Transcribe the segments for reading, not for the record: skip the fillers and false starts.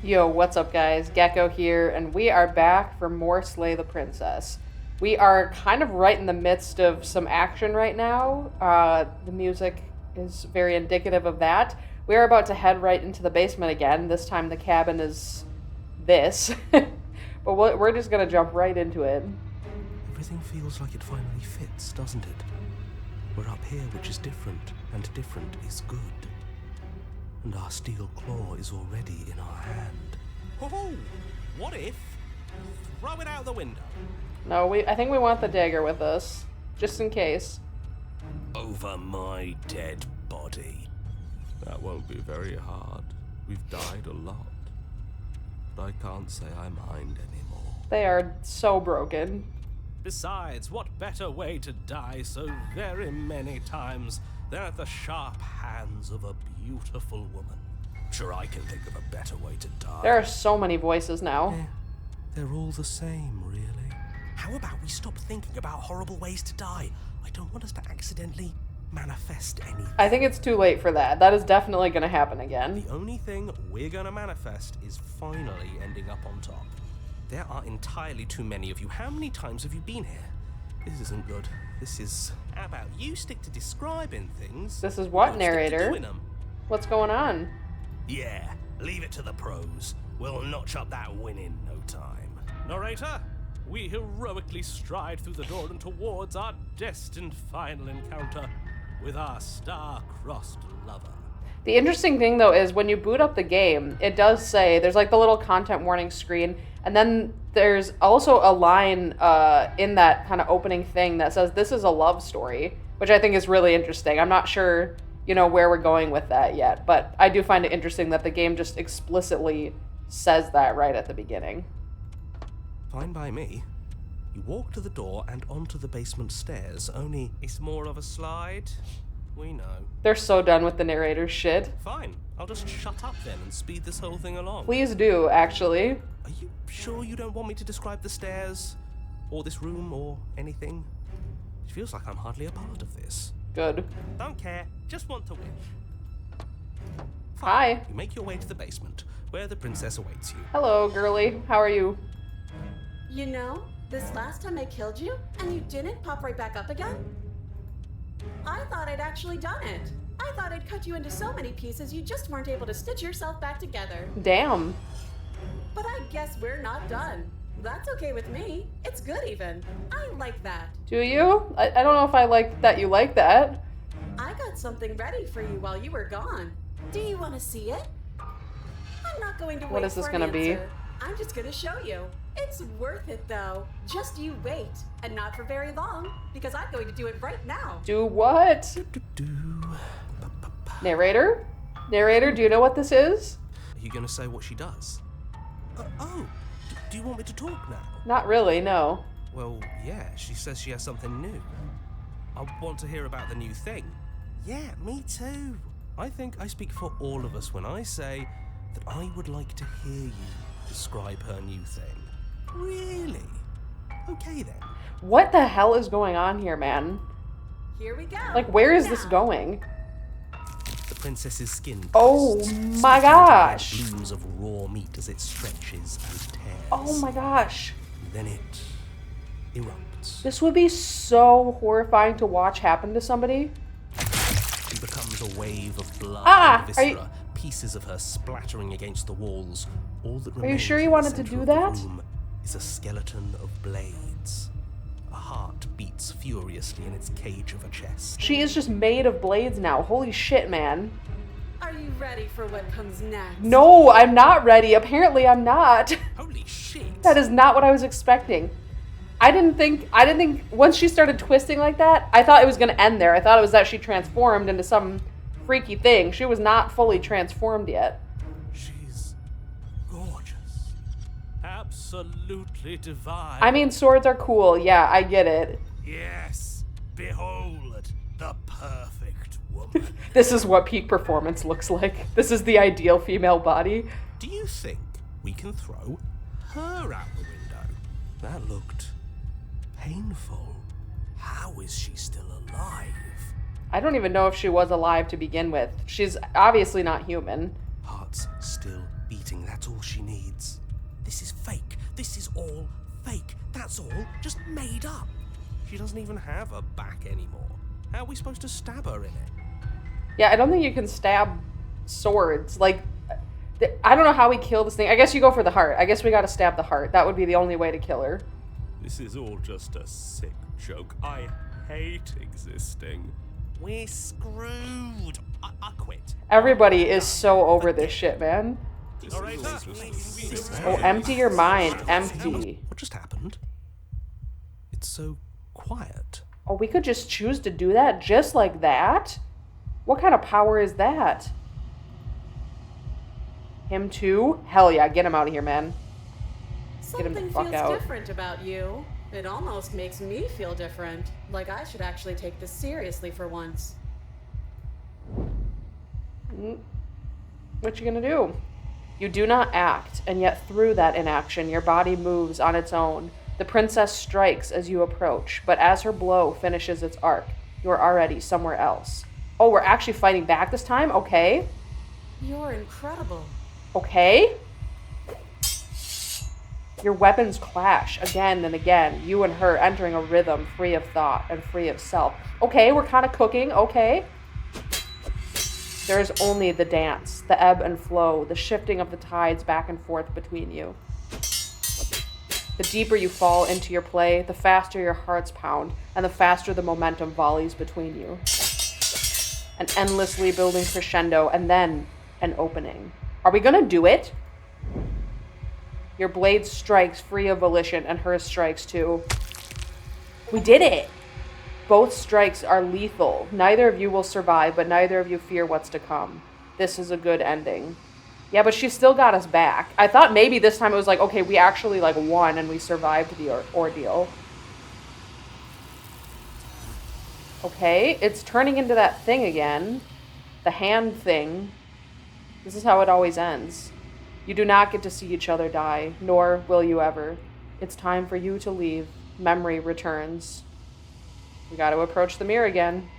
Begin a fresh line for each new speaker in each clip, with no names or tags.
Yo, what's up, guys? Gecko here, and we are back for more Slay the Princess. We are kind of right in the midst of some action right now. The music is very indicative of that. We are about to head right into the basement again. This time the cabin is this. But we're just going to jump right into it.
Everything feels like it finally fits, doesn't it? We're up here, which is different, and different is good. And our steel claw is already in our hand.
Oh, what if? Throw it out the window.
No, I think we want the dagger with us, just in case.
Over my dead body.
That won't be very hard. We've died a lot. But I can't say I mind anymore.
They are so broken.
Besides, what better way to die so very many times than at the sharp hands of a beautiful woman?
Sure, I can think of a better way to die.
There are so many voices now.
They're all the same, really.
How about we stop thinking about horrible ways to die? I don't want us to accidentally manifest anything.
I think it's too late for that. That is definitely going to happen again.
The only thing we're going to manifest is finally ending up on top. There are entirely too many of you. How many times have you been here? This isn't good. This is... How about you stick to describing things?
This is what,
Stick to
narrator?
doing them.
What's going on?
Yeah, leave it to the pros. We'll notch up that win in no time.
Narrator, we heroically stride through the door and towards our destined final encounter with our star-crossed lover.
The interesting thing, though, is when you boot up the game, it does say, there's like the little content warning screen, and then there's also a line in that kind of opening thing that says, this is a love story, which I think is really interesting. I'm not sure, where we're going with that yet, but I do find it interesting that the game just explicitly says that right at the beginning.
Fine by me. You walk to the door and onto the basement stairs, only...
It's more of a slide. We know.
They're so done with the narrator's shit.
Fine, I'll just shut up then and speed this whole thing along.
Please do, actually.
Are you sure you don't want me to describe the stairs? Or this room, or anything? It feels like I'm hardly a part of this.
Good.
Don't care, just want to win.
Hi.
You make your way to the basement, where the princess awaits you.
Hello, girly. How are you?
You know, this last time I killed you, and you didn't pop right back up again? I thought I'd actually done it. I thought I'd cut you into so many pieces you just weren't able to stitch yourself back together.
Damn.
But I guess we're not done. That's okay with me. It's good even. I like that.
Do you? I don't know if I like that you like that.
I got something ready for you while you were gone. Do you want to see it? I'm not going to wait
What is this
for an
gonna be?
answer. I'm just going to show you. It's worth it though. Just you wait. And not for very long, because I'm going to do it right now.
Do what? Narrator? Narrator, do you know what this is?
Are you going to say what she does? Do you want me to talk now?
Not really, no.
Well, yeah, she says she has something new. I want to hear about the new thing. Yeah, me too. I think I speak for all of us when I say that I would like to hear you describe her new thing. Really? Okay then.
What the hell is going on here, man?
Here we go.
Like, where is this
Now.
going?
The princess's skin
Oh
bursts,
my
spitting
gosh.
blooms of raw meat as it stretches and tears.
Oh my gosh.
Then it erupts.
This would be so horrifying to watch happen to somebody.
She becomes a wave of blood
Ah,
and
are you-
viscera, pieces of her splattering against the walls. All that
you
remains
sure you
in the
wanted to
center
do
of the
that?
room is a skeleton of blades. A heart beats furiously in its cage of a chest.
She is just made of blades now. Holy shit, man.
Are you ready for what comes next?
No, I'm not ready. Apparently I'm not.
Holy shit.
That is not what I was expecting. I didn't think once she started twisting like that, I thought it was going to end there. I thought it was that she transformed into some freaky thing. She was not fully transformed yet.
She's gorgeous.
Absolutely divine.
I mean, swords are cool. Yeah, I get it.
Yes, behold the perfect woman.
This is what peak performance looks like. This is the ideal female body.
Do you think we can throw her out the window? That looked painful. How is she still alive?
I don't even know if she was alive to begin with. She's obviously not human.
Heart's still beating, that's all she needs. This is fake. This is all fake. That's all just made up. She doesn't even have a back anymore. How are we supposed to stab her in it?
Yeah, I don't think you can stab swords. Like, I don't know how we kill this thing. I guess you go for the heart. I guess we gotta stab the heart. That would be the only way to kill her.
This is all just a sick joke. I hate existing.
We're screwed. I quit.
Everybody is so over this shit, man.
This
Narrator,
is all just
Oh, empty your mind. Empty.
What just happened? It's so quiet.
Oh, we could just choose to do that just like that? What kind of power is that? Him too? Hell yeah, get him out of here, man. Get him the
Something
fuck
feels
out.
different about you. It almost makes me feel different. Like I should actually take this seriously for once.
What you gonna do? You do not act, and yet through that inaction, your body moves on its own. The princess strikes as you approach, but as her blow finishes its arc, you are already somewhere else. Oh, we're actually fighting back this time? Okay.
You're incredible.
Okay. Your weapons clash again and again, you and her entering a rhythm free of thought and free of self. Okay, we're kind of cooking, okay. There is only the dance, the ebb and flow, the shifting of the tides back and forth between you. The deeper you fall into your play, the faster your hearts pound, and the faster the momentum volleys between you. An endlessly building crescendo, and then an opening. Are we gonna do it? Your blade strikes free of volition, and hers strikes too. We did it! Both strikes are lethal. Neither of you will survive, but neither of you fear what's to come. This is a good ending. Yeah, but she still got us back. I thought maybe this time it was like, okay, we actually like won and we survived the ordeal. Okay, it's turning into that thing again. The hand thing. This is how it always ends. You do not get to see each other die, nor will you ever. It's time for you to leave. Memory returns. We got to approach the mirror again.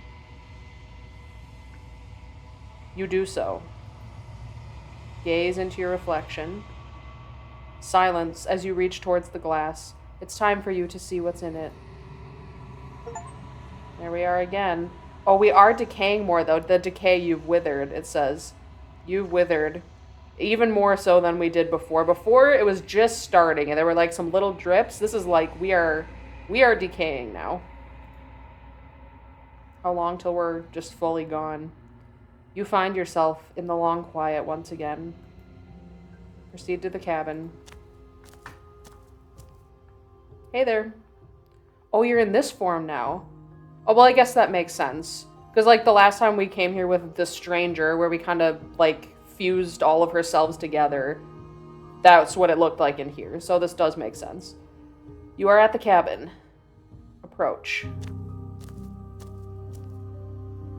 You do so. Gaze into your reflection. Silence as you reach towards the glass. It's time for you to see what's in it. There we are again. Oh, we are decaying more, though. The decay, you've withered, it says. You've withered. Even more so than we did before. Before, it was just starting, and there were, like, some little drips. This is like, we are decaying now. How long till we're just fully gone? You find yourself in the long quiet once again. Proceed to the cabin. Hey there. Oh, you're in this form now. Oh, well, I guess that makes sense. Because, like, the last time we came here with the stranger, where we kind of, like, fused all of ourselves together, that's what it looked like in here. So this does make sense. You are at the cabin. Approach.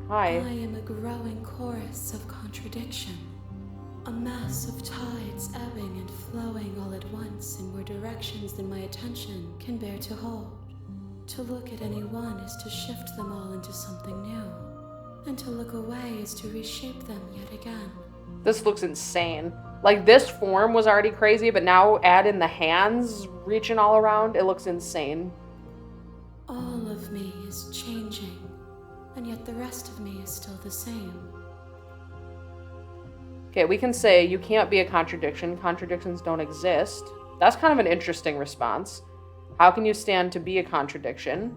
Hi.
I am a growing chorus of contradiction. A mass of tides ebbing and flowing all at once in more directions than my attention can bear to hold. To look at any one is to shift them all into something new, and to look away is to reshape them yet again.
This looks insane. Like, this form was already crazy, but now add in the hands reaching all around. It looks insane.
All of me is changing, and yet the rest of me is still the same.
Okay, we can say you can't be a contradiction. Contradictions don't exist. That's kind of an interesting response. How can you stand to be a contradiction?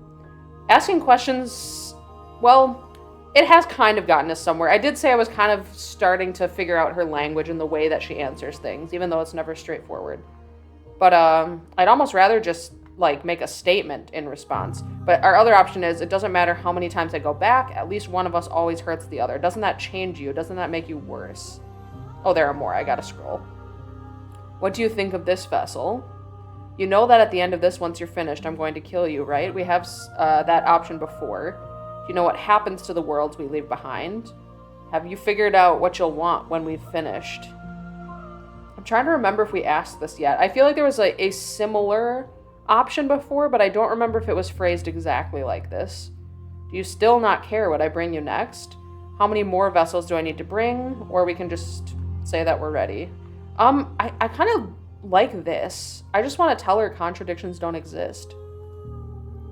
Asking questions, well, it has kind of gotten us somewhere. I did say I was kind of starting to figure out her language and the way that she answers things, even though it's never straightforward. But I'd almost rather just, like, make a statement in response. But our other option is, it doesn't matter how many times I go back, at least one of us always hurts the other. Doesn't that change you? Doesn't that make you worse? Oh, there are more. I gotta scroll. What do you think of this vessel? You know that at the end of this, once you're finished, I'm going to kill you, right? We have that option before. Do you know what happens to the worlds we leave behind? Have you figured out what you'll want when we've finished? I'm trying to remember if we asked this yet. I feel like there was a similar option before, but I don't remember if it was phrased exactly like this. Do you still not care what I bring you next? How many more vessels do I need to bring? Or we can just say that we're ready. I kind of like this. I just want to tell her contradictions don't exist.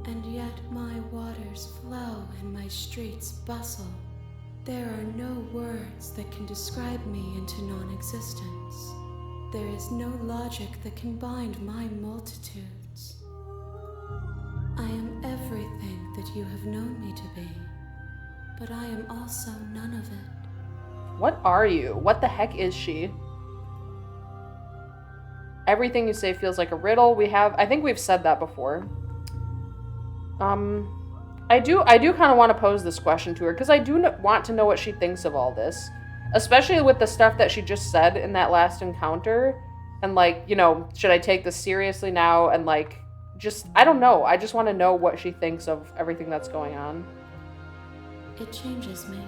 And yet my waters flow and my streets bustle. There are no words that can describe me into non-existence. There is no logic that can bind my multitudes. I am everything that you have known me to be, but I am also none of it.
What are you? What the heck is she? Everything you say feels like a riddle. I think we've said that before. I do kind of want to pose this question to her, because I do want to know what she thinks of all this. Especially with the stuff that she just said in that last encounter. And, like, you know, should I take this seriously now? And, like, I don't know. I just want to know what she thinks of everything that's going on.
It changes me,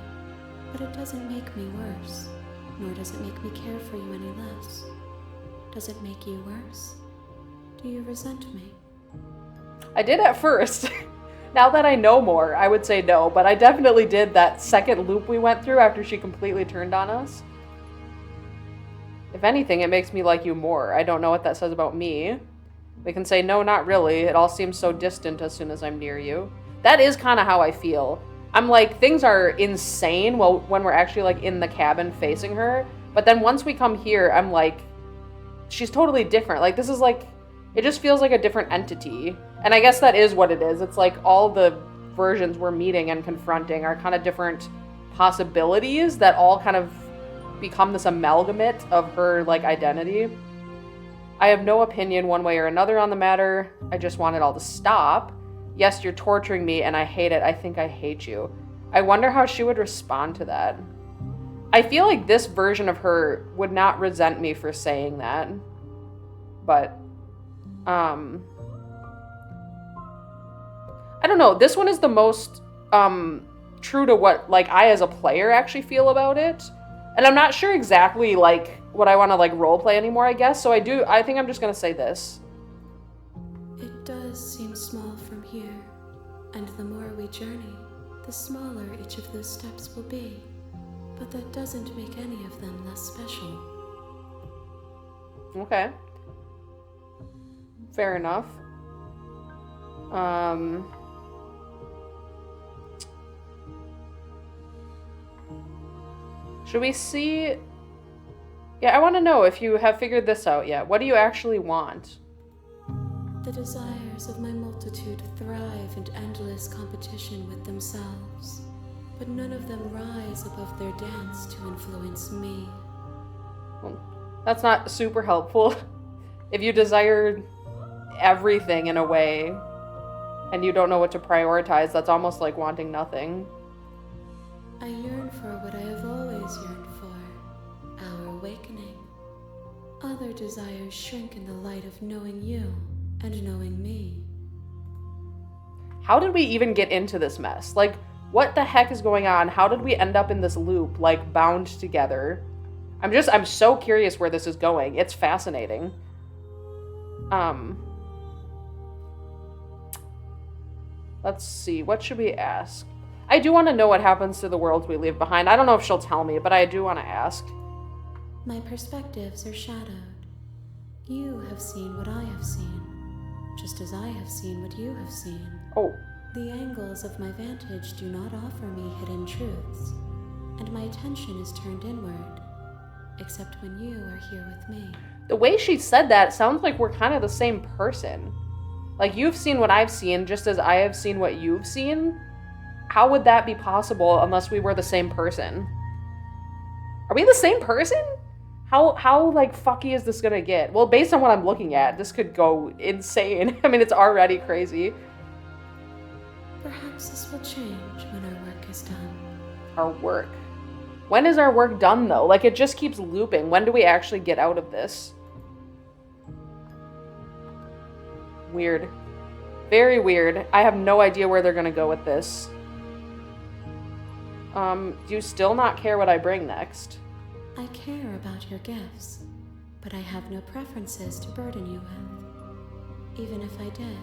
but it doesn't make me worse. Nor does it make me care for you any less. Does it make you worse? Do you resent me?
I did at first. Now that I know more, I would say no, but I definitely did that second loop we went through after she completely turned on us. If anything, it makes me like you more. I don't know what that says about me. We can say, no, not really. It all seems so distant as soon as I'm near you. That is kind of how I feel. I'm like, things are insane when we're actually, like, in the cabin facing her. But then once we come here, I'm like, she's totally different. Like, this is like, it just feels like a different entity. And I guess that is what it is. It's like all the versions we're meeting and confronting are kind of different possibilities that all kind of become this amalgamate of her, like, identity. I have no opinion one way or another on the matter. I just want it all to stop. Yes, you're torturing me and I hate it. I think I hate you. I wonder how she would respond to that. I feel like this version of her would not resent me for saying that. But, I don't know. This one is the most true to what, like, I as a player actually feel about it. And I'm not sure exactly, like, what I want to, like, roleplay anymore, I guess. So I think I'm just going to say this.
It does seem small from here. And the more we journey, the smaller each of those steps will be. But that doesn't make any of them less special.
Okay. Fair enough. Should we see... Yeah, I want to know if you have figured this out yet. What do you actually want?
The desires of my multitude thrive in endless competition with themselves, but none of them rise above their dance to influence me.
Well, that's not super helpful. If you desire everything in a way, and you don't know what to prioritize, that's almost like wanting nothing.
I yearn for what I have always yearned for, our awakening. Other desires shrink in the light of knowing you and knowing me.
How did we even get into this mess? Like, what the heck is going on? How did we end up in this loop, like, bound together? I'm so curious where this is going. It's fascinating. Let's see. What should we ask? I do want to know what happens to the worlds we leave behind. I don't know if she'll tell me, but I do want to ask.
My perspectives are shadowed. You have seen what I have seen, just as I have seen what you have seen.
Oh.
The angles of my vantage do not offer me hidden truths, and my attention is turned inward, except when you are here with me.
The way she said that sounds like we're kind of the same person. Like, you've seen what I've seen just as I have seen what you've seen. How would that be possible unless we were the same person? Are we the same person? How like, fucky is this gonna get? Well, based on what I'm looking at, this could go insane. I mean, it's already crazy.
Perhaps this will change when our work is done.
Our work. When is our work done, though? Like, it just keeps looping. When do we actually get out of this? Weird. Very weird. I have no idea where they're gonna go with this. Do you still not care what I bring next?
I care about your gifts, but I have no preferences to burden you with. Even if I did,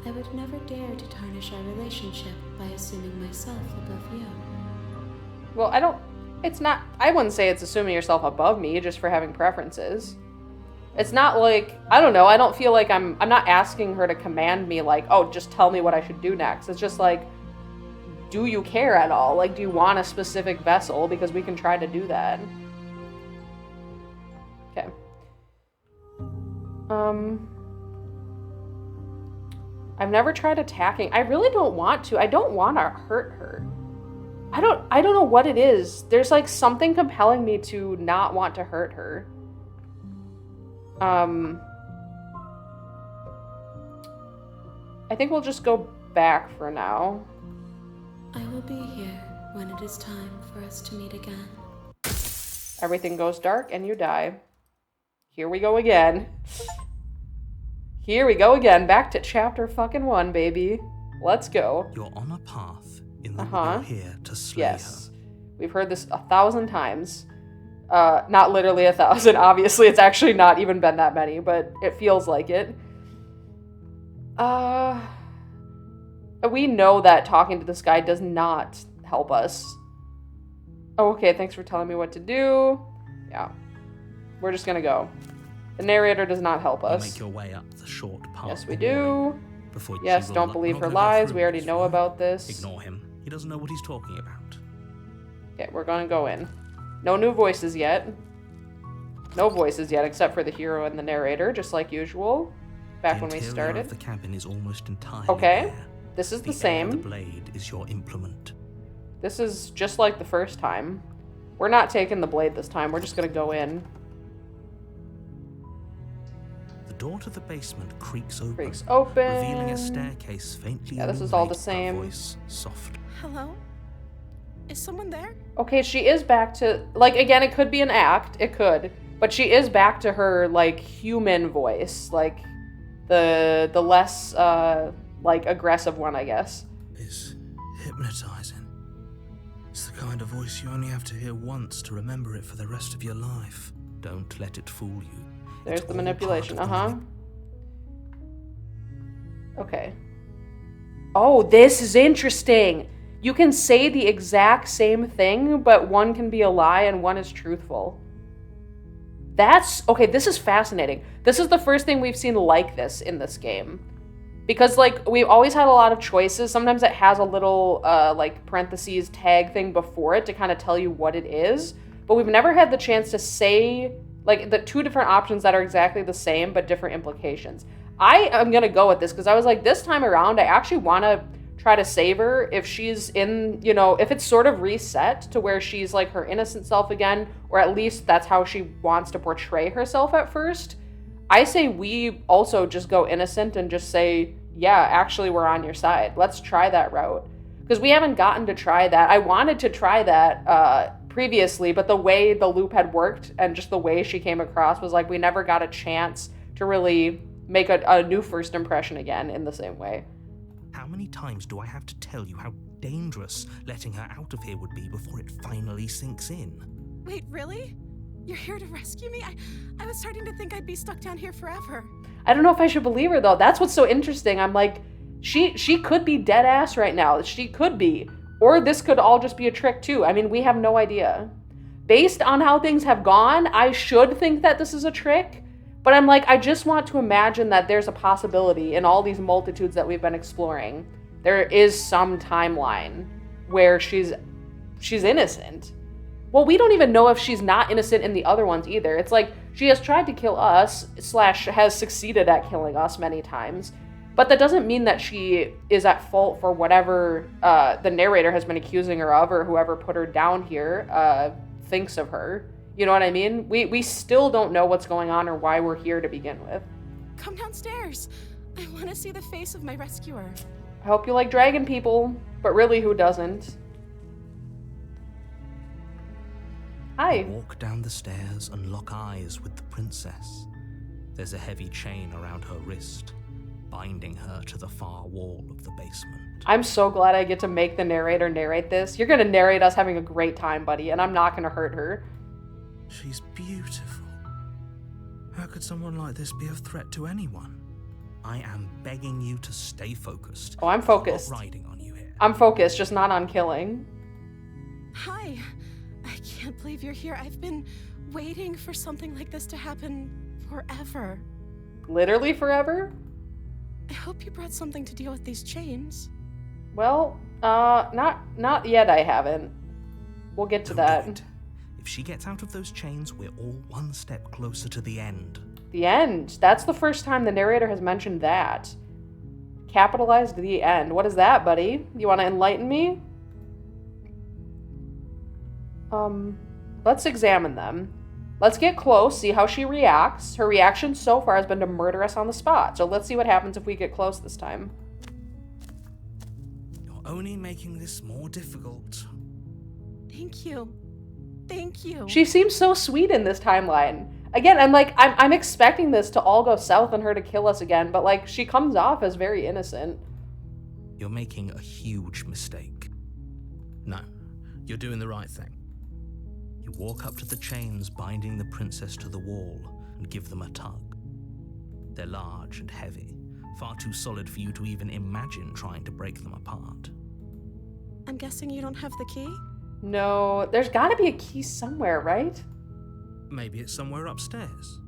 I would never dare to tarnish our relationship by assuming myself above you.
Well, I don't... It's not, I wouldn't say it's assuming yourself above me just for having preferences. It's not like, I don't know, I don't feel like I'm not asking her to command me like, oh, just tell me what I should do next. It's just like, do you care at all? Like, do you want a specific vessel? Because we can try to do that. Okay. I've never tried attacking. I really don't want to. I don't want to hurt her. I don't know what it is. There's like something compelling me to not want to hurt her. I think we'll just go back for now.
I will be here when it is time for us to meet again.
Everything goes dark and you die. Here we go again. Here we go again. Back to chapter fucking 1, baby. Let's go.
You're on a path in the you're here to slay her.
We've heard this 1,000 times. Not literally 1,000, obviously. It's actually not even been that many, but it feels like it. We know that talking to this guy does not help us. Oh, okay, thanks for telling me what to do. Yeah. We're just gonna go. The narrator does not help us.
You make your way up the short path.
Yes, we do.
Before
yes, don't believe her lies. We already know about this.
Ignore him. He doesn't know what he's talking about.
Okay, we're gonna go in. No new voices yet. No voices yet, except for the hero and the narrator, just like usual. Back when we started.
The cabin is almost entirely
okay,
bare.
This is the same.
The blade is your implement.
This is just like the first time. We're not taking the blade this time. We're just gonna go in.
The door to the basement creaks open.
Revealing
a staircase faintly.
Yeah, this is all the same.
Voice soft.
Hello? Is someone there?
Okay, she is back to, like, again, it could be an act. It could. But she is back to her, like, human voice. Like, the less, like, aggressive one, I guess.
It's hypnotizing. It's the kind of voice you only have to hear once to remember it for the rest of your life. Don't let it fool you.
There's the manipulation, Okay. Oh, this is interesting. You can say the exact same thing, but one can be a lie and one is truthful. Okay, this is fascinating. This is the first thing we've seen like this in this game. Because, like, we've always had a lot of choices. Sometimes it has a little, like, parentheses tag thing before it to kind of tell you what it is. But we've never had the chance to say, like, the two different options that are exactly the same but different implications. I am going to go with this because I was like, this time around, I actually want to try to save her if she's in, you know, if it's sort of reset to where she's, like, her innocent self again, or at least that's how she wants to portray herself at first. I say we also just go innocent and just say, yeah, actually, we're on your side. Let's try that route. Because we haven't gotten to try that. I wanted to try that previously, but the way the loop had worked and just the way she came across was like we never got a chance to really make a new first impression again in the same way.
How many times do I have to tell you how dangerous letting her out of here would be before it finally sinks in?
Wait, really? You're here to rescue me? I was starting to think I'd be stuck down here forever.
I don't know if I should believe her, though. That's what's so interesting. I'm like, she could be dead ass right now. She could be. Or this could all just be a trick, too. I mean, we have no idea. Based on how things have gone, I should think that this is a trick. But I'm like, I just want to imagine that there's a possibility in all these multitudes that we've been exploring. There is some timeline where she's innocent. Well, we don't even know if she's not innocent in the other ones either. It's like she has tried to kill us, / has succeeded at killing us many times. But that doesn't mean that she is at fault for whatever the narrator has been accusing her of, or whoever put her down here thinks of her. You know what I mean? We still don't know what's going on or why we're here to begin with.
Come downstairs. I want to see the face of my rescuer.
I hope you like dragon people, but really, who doesn't? Hi.
Walk down the stairs and lock eyes with the princess. There's a heavy chain around her wrist, binding her to the far wall of the basement.
I'm so glad I get to make the narrator narrate this. You're going to narrate us having a great time, buddy, and I'm not going to hurt her.
She's beautiful. How could someone like this be a threat to anyone? I am begging you to stay focused.
Oh, I'm focused.
I'm not riding on you here.
I'm focused, just not on killing.
Hi. I can't believe you're here. I've been waiting for something like this to happen forever.
Literally forever?
I hope you brought something to deal with these chains.
Well, not yet I haven't. We'll get to that.
Don't do it. If she gets out of those chains, we're all one step closer to the end.
The end. That's the first time the narrator has mentioned that. Capitalized the end. What is that, buddy? You want to enlighten me? Let's examine them. Let's get close, see how she reacts. Her reaction so far has been to murder us on the spot, so let's see what happens if we get close this time.
You're only making this more difficult.
Thank you. Thank you.
She seems so sweet in this timeline. Again, I'm expecting this to all go south and her to kill us again, but like she comes off as very innocent.
You're making a huge mistake. No, you're doing the right thing. You walk up to the chains binding the princess to the wall and give them a tug. They're large and heavy, far too solid for you to even imagine trying to break them apart.
I'm guessing you don't have the key?
No, there's gotta be a key somewhere, right?
Maybe it's somewhere upstairs.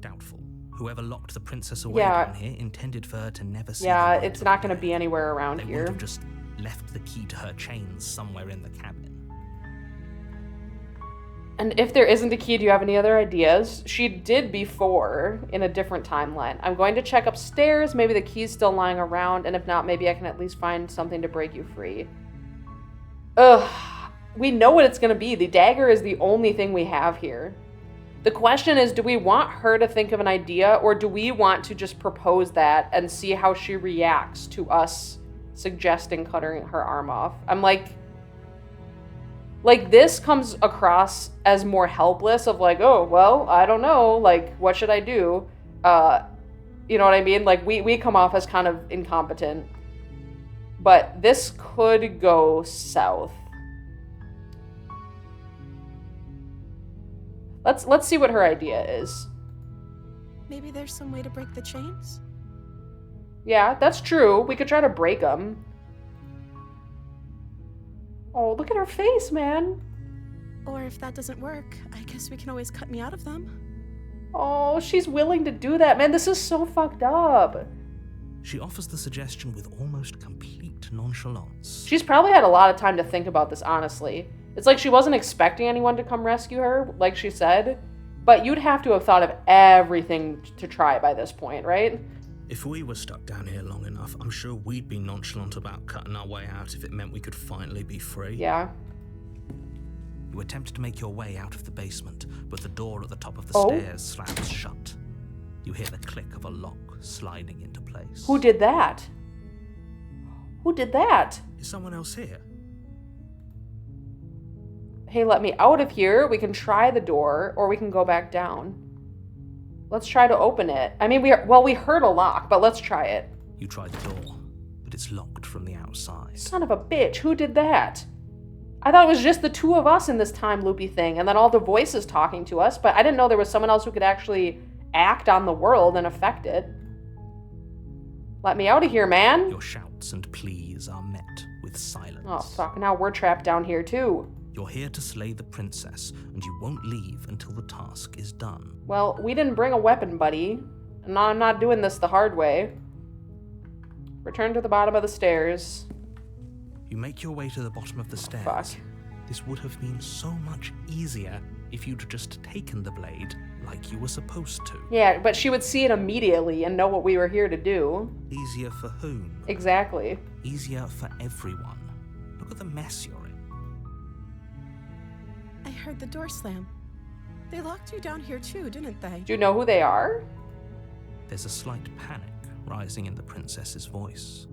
Doubtful. Whoever locked the princess away
Yeah.
down here intended for her to never see
Yeah,
the light
it's
of
not
day.
gonna be anywhere around
They
here.
would have just left the key to her chains somewhere in the cabin.
And if there isn't a key, do you have any other ideas? She did before in a different timeline. I'm going to check upstairs. Maybe the key's still lying around. And if not, maybe I can at least find something to break you free. Ugh. We know what it's going to be. The dagger is the only thing we have here. The question is, do we want her to think of an idea, or do we want to just propose that and see how she reacts to us suggesting cutting her arm off? I'm like this comes across as more helpless of like, oh, well, I don't know. Like, what should I do? You know what I mean? Like, we come off as kind of incompetent. But this could go south. Let's see what her idea is.
Maybe there's some way to break the chains?
Yeah, that's true. We could try to break them. Oh, look at her face, man.
Or if that doesn't work, I guess we can always cut me out of them.
Oh, she's willing to do that. Man, this is so fucked up.
She offers the suggestion with almost complete nonchalance.
She's probably had a lot of time to think about this, honestly. It's like she wasn't expecting anyone to come rescue her, like she said. But you'd have to have thought of everything to try by this point, right?
If we were stuck down here long enough, I'm sure we'd be nonchalant about cutting our way out if it meant we could finally be free.
Yeah.
You attempt to make your way out of the basement, but the door at the top of the
Oh.
stairs slams shut. You hear the click of a lock sliding into place.
Who did that? Who did that?
Is someone else here?
Hey, let me out of here. We can try the door, or we can go back down. Let's try to open it. I mean, we heard a lock, but let's try it.
You try the door, but it's locked from the outside.
Son of a bitch, who did that? I thought it was just the two of us in this time loopy thing, and then all the voices talking to us, but I didn't know there was someone else who could actually act on the world and affect it. Let me out of here, man.
Your shouts and pleas are met with silence.
Oh, fuck, now we're trapped down here, too.
You're here to slay the princess, and you won't leave until the task is done.
Well, we didn't bring a weapon, buddy. And I'm not doing this the hard way. Return to the bottom of the stairs.
You make your way to the bottom of the stairs.
Fuck.
This would have been so much easier if you'd just taken the blade like you were supposed to.
Yeah, but she would see it immediately and know what we were here to do.
Easier for whom?
Exactly.
Easier for everyone. Look at the mess you're in.
I heard the door slam. They locked you down here too, didn't they?
Do you know who they are?
There's a slight panic rising in the princess's voice.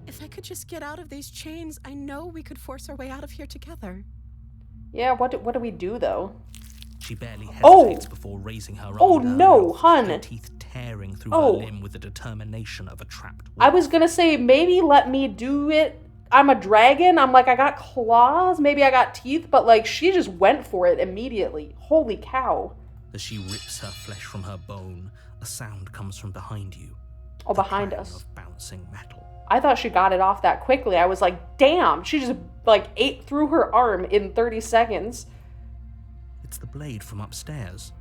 If I could just get out of these chains, I know we could force our way out of here together.
Yeah, what do we do, though?
She barely
Oh!
hesitates before raising her
Oh,
arm.
no, hun.
Her teeth tearing through
Oh.
her limb with the determination of a trapped
I
wolf.
was gonna say, maybe let me do it. I'm a dragon. I'm like, I got claws. Maybe I got teeth. But, like, she just went for it immediately. Holy cow.
As she rips her flesh from her bone, a sound comes from behind you.
Oh,
The
behind
clang
us.
of bouncing metal.
I thought she got it off that quickly. I was like, damn, she just like ate through her arm in 30 seconds.
It's the blade from upstairs.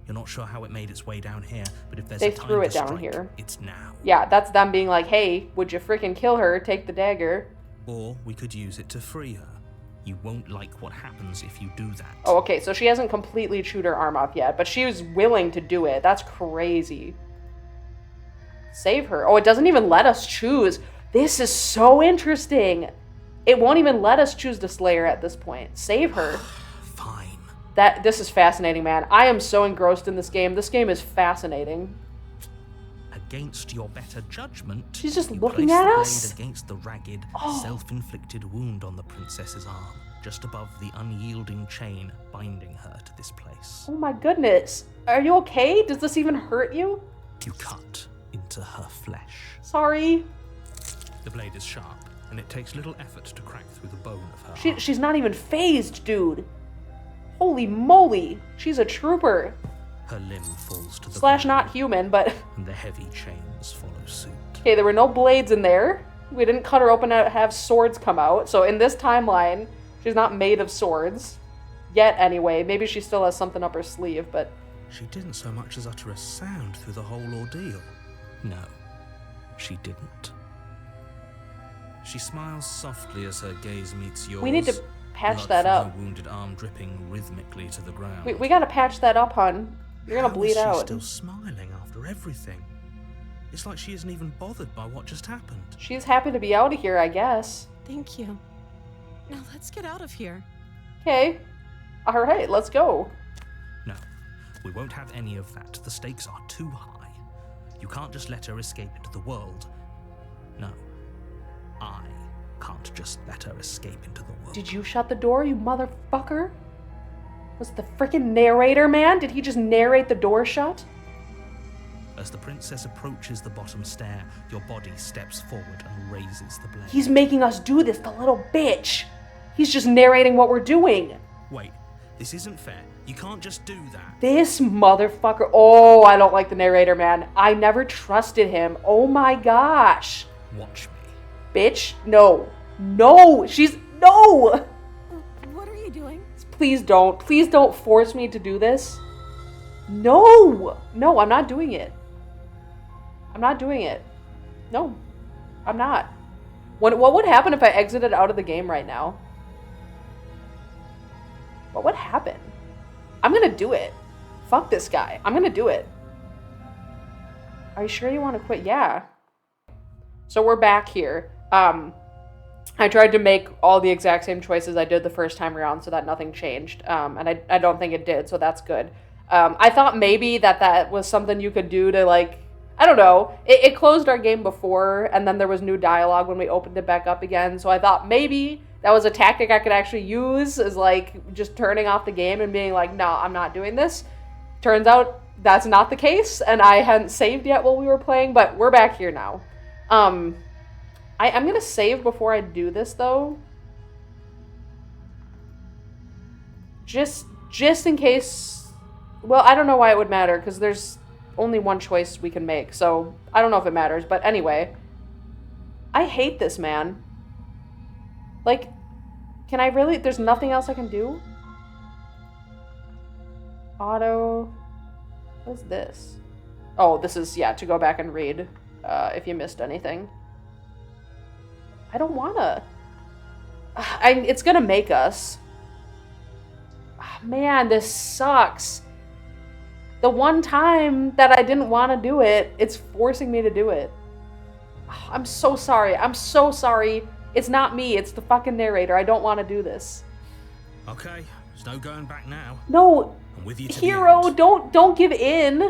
You're not sure how it made its way down here, but if there's
They
a time
threw it
to
down
strike,
here.
it's now.
Yeah, that's them being like, hey, would you freaking kill her? Take the dagger.
Or we could use it to free her. You won't like what happens if you do that.
Oh, okay, so she hasn't completely chewed her arm off yet, but she was willing to do it. That's crazy. Save her. Oh, it doesn't even let us choose. This is so interesting. It won't even let us choose the Slayer at this point. Save her.
Fine.
This is fascinating, man. I am so engrossed in this game. This game is fascinating.
Against your better judgment,
She's just
you
looking
place
at
the
us?
blade against the ragged,
Oh.
self-inflicted wound on the princess's arm, just above the unyielding chain binding her to this place.
Oh my goodness. Are you okay? Does this even hurt you?
You cut into her flesh.
Sorry.
The blade is sharp, and it takes little effort to crack through the bone of her arm.
She's not even phased, dude. Holy moly. She's a trooper.
Her limb falls to the
Slash
ground,
not human, but...
and the heavy chains follow suit.
Okay, there were no blades in there. We didn't cut her open to have swords come out. So in this timeline, she's not made of swords. Yet, anyway. Maybe she still has something up her sleeve, but...
She didn't so much as utter a sound through the whole ordeal. No, she didn't. She smiles softly as her gaze meets yours.
We need to patch
blood
that
from
up.
Her wounded arm dripping rhythmically to the ground.
We gotta patch that up, hun. You're gonna
How
bleed
is she
out.
still smiling after everything? It's like she isn't even bothered by what just happened.
She's happy to be out of here, I guess.
Thank you. Now let's get out of here.
Okay. Alright, let's go.
No, we won't have any of that. The stakes are too high. You can't just let her escape into the world. No, I can't just let her escape into the world.
Did you shut the door, you motherfucker? Was it the freaking narrator, man? Did he just narrate the door shut?
As the princess approaches the bottom stair, your body steps forward and raises the blade.
He's making us do this, the little bitch. He's just narrating what we're doing.
Wait, this isn't fair. You can't just do that.
This motherfucker. Oh, I don't like the narrator, man. I never trusted him. Oh my gosh.
Watch me.
Bitch, no. No, no.
What are you doing?
Please don't force me to do this. No, I'm not doing it. I'm not doing it. No, I'm not. What would happen if I exited out of the game right now? What would happen? I'm gonna do it. Fuck this guy. I'm gonna do it. Are you sure you want to quit? Yeah. So we're back here. I tried to make all the exact same choices I did the first time around so that nothing changed. And I don't think it did, so that's good. I thought maybe that was something you could do to, like, I don't know. It closed our game before, and then there was new dialogue when we opened it back up again. So I thought maybe that was a tactic I could actually use, is like just turning off the game and being like, no, I'm not doing this. Turns out that's not the case, and I hadn't saved yet while we were playing, but we're back here now. I'm gonna save before I do this, though. Just in case... Well, I don't know why it would matter, because there's only one choice we can make, so I don't know if it matters, but anyway. I hate this, man. Like, can I really... There's nothing else I can do? Auto... What is this? Oh, this is, yeah, to go back and read, if you missed anything. I don't wanna. It's gonna make us. Oh, man, this sucks. The one time that I didn't want to do it, it's forcing me to do it. Oh, I'm so sorry. I'm so sorry. It's not me. It's the fucking narrator. I don't want to do this.
Okay, there's no going back now.
No,
I'm with you to
hero,
the end.
don't give in.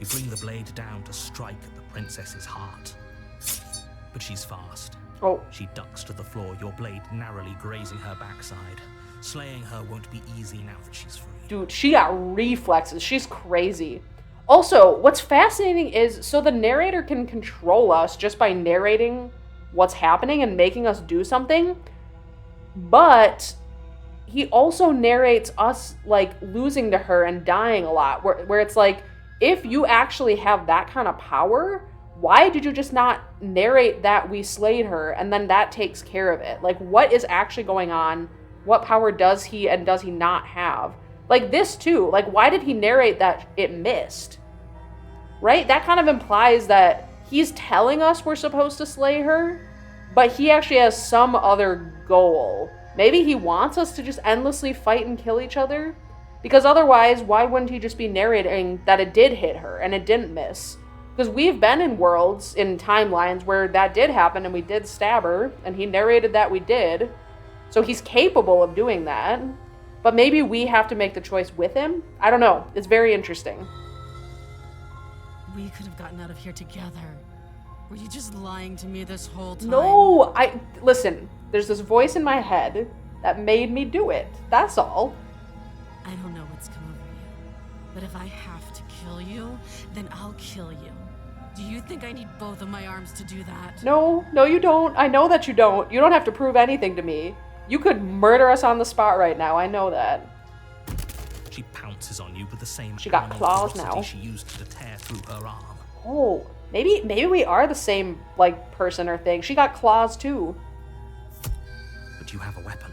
You bring the blade down to strike at the princess's heart. But she's fast.
Oh,
She ducks to the floor, your blade narrowly grazing her backside. Slaying her won't be easy now that she's free.
dude, she got reflexes. She's crazy. Also, what's fascinating is, so the narrator can control us just by narrating what's happening and making us do something, but he also narrates us, like, losing to her and dying a lot, where it's like, if you actually have that kind of power, why did you just not narrate that we slayed her and then that takes care of it? Like, what is actually going on? What power does he and does he not have? Like, this too. Like, why did he narrate that it missed? Right? That kind of implies that he's telling us we're supposed to slay her, but he actually has some other goal. Maybe he wants us to just endlessly fight and kill each other? Because otherwise, why wouldn't he just be narrating that it did hit her and it didn't miss? Because we've been in worlds, in timelines, where that did happen and we did stab her, and he narrated that we did. So he's capable of doing that. But maybe we have to make the choice with him? I don't know. It's very interesting.
We could have gotten out of here together. Were you just lying to me this whole time?
No, listen, there's this voice in my head that made me do it. That's all.
I don't know what's come over you, but if I have to kill you, then I'll kill you. Do you think I need both of my arms to do that?
No, you don't. I know that you don't. You don't have to prove anything to me. You could murder us on the spot right now. I know that.
She pounces on you with the same
She got
animal
claws
ferocity
now.
she used to tear through her arm.
Oh, maybe we are the same, like, person or thing. She got claws too.
But you have a weapon.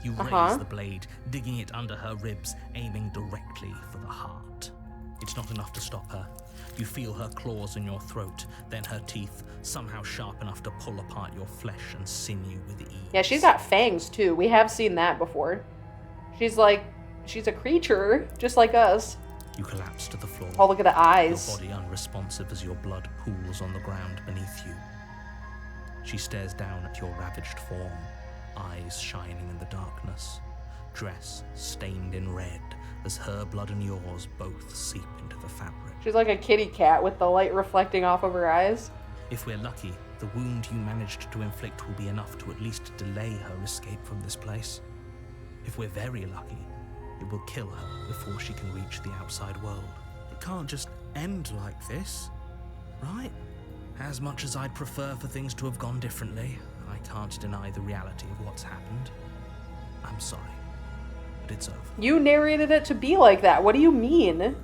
You
Uh-huh.
raise the blade, digging it under her ribs, aiming directly for the heart. It's not enough to stop her. You feel her claws in your throat, then her teeth, somehow sharp enough to pull apart your flesh and sinew with ease.
Yeah, she's got fangs too. We have seen that before. She's a creature, just like us.
You collapse to the floor.
Oh, look at the eyes.
Your body unresponsive as your blood pools on the ground beneath you. She stares down at your ravaged form, eyes shining in the darkness, dress stained in red as her blood and yours both seep into the fabric.
She's like a kitty cat with the light reflecting off of her eyes.
If we're lucky, the wound you managed to inflict will be enough to at least delay her escape from this place. If we're very lucky, it will kill her before she can reach the outside world. It can't just end like this, right? As much as I'd prefer for things to have gone differently, I can't deny the reality of what's happened. I'm sorry, but it's over.
You narrated it to be like that. What do you mean?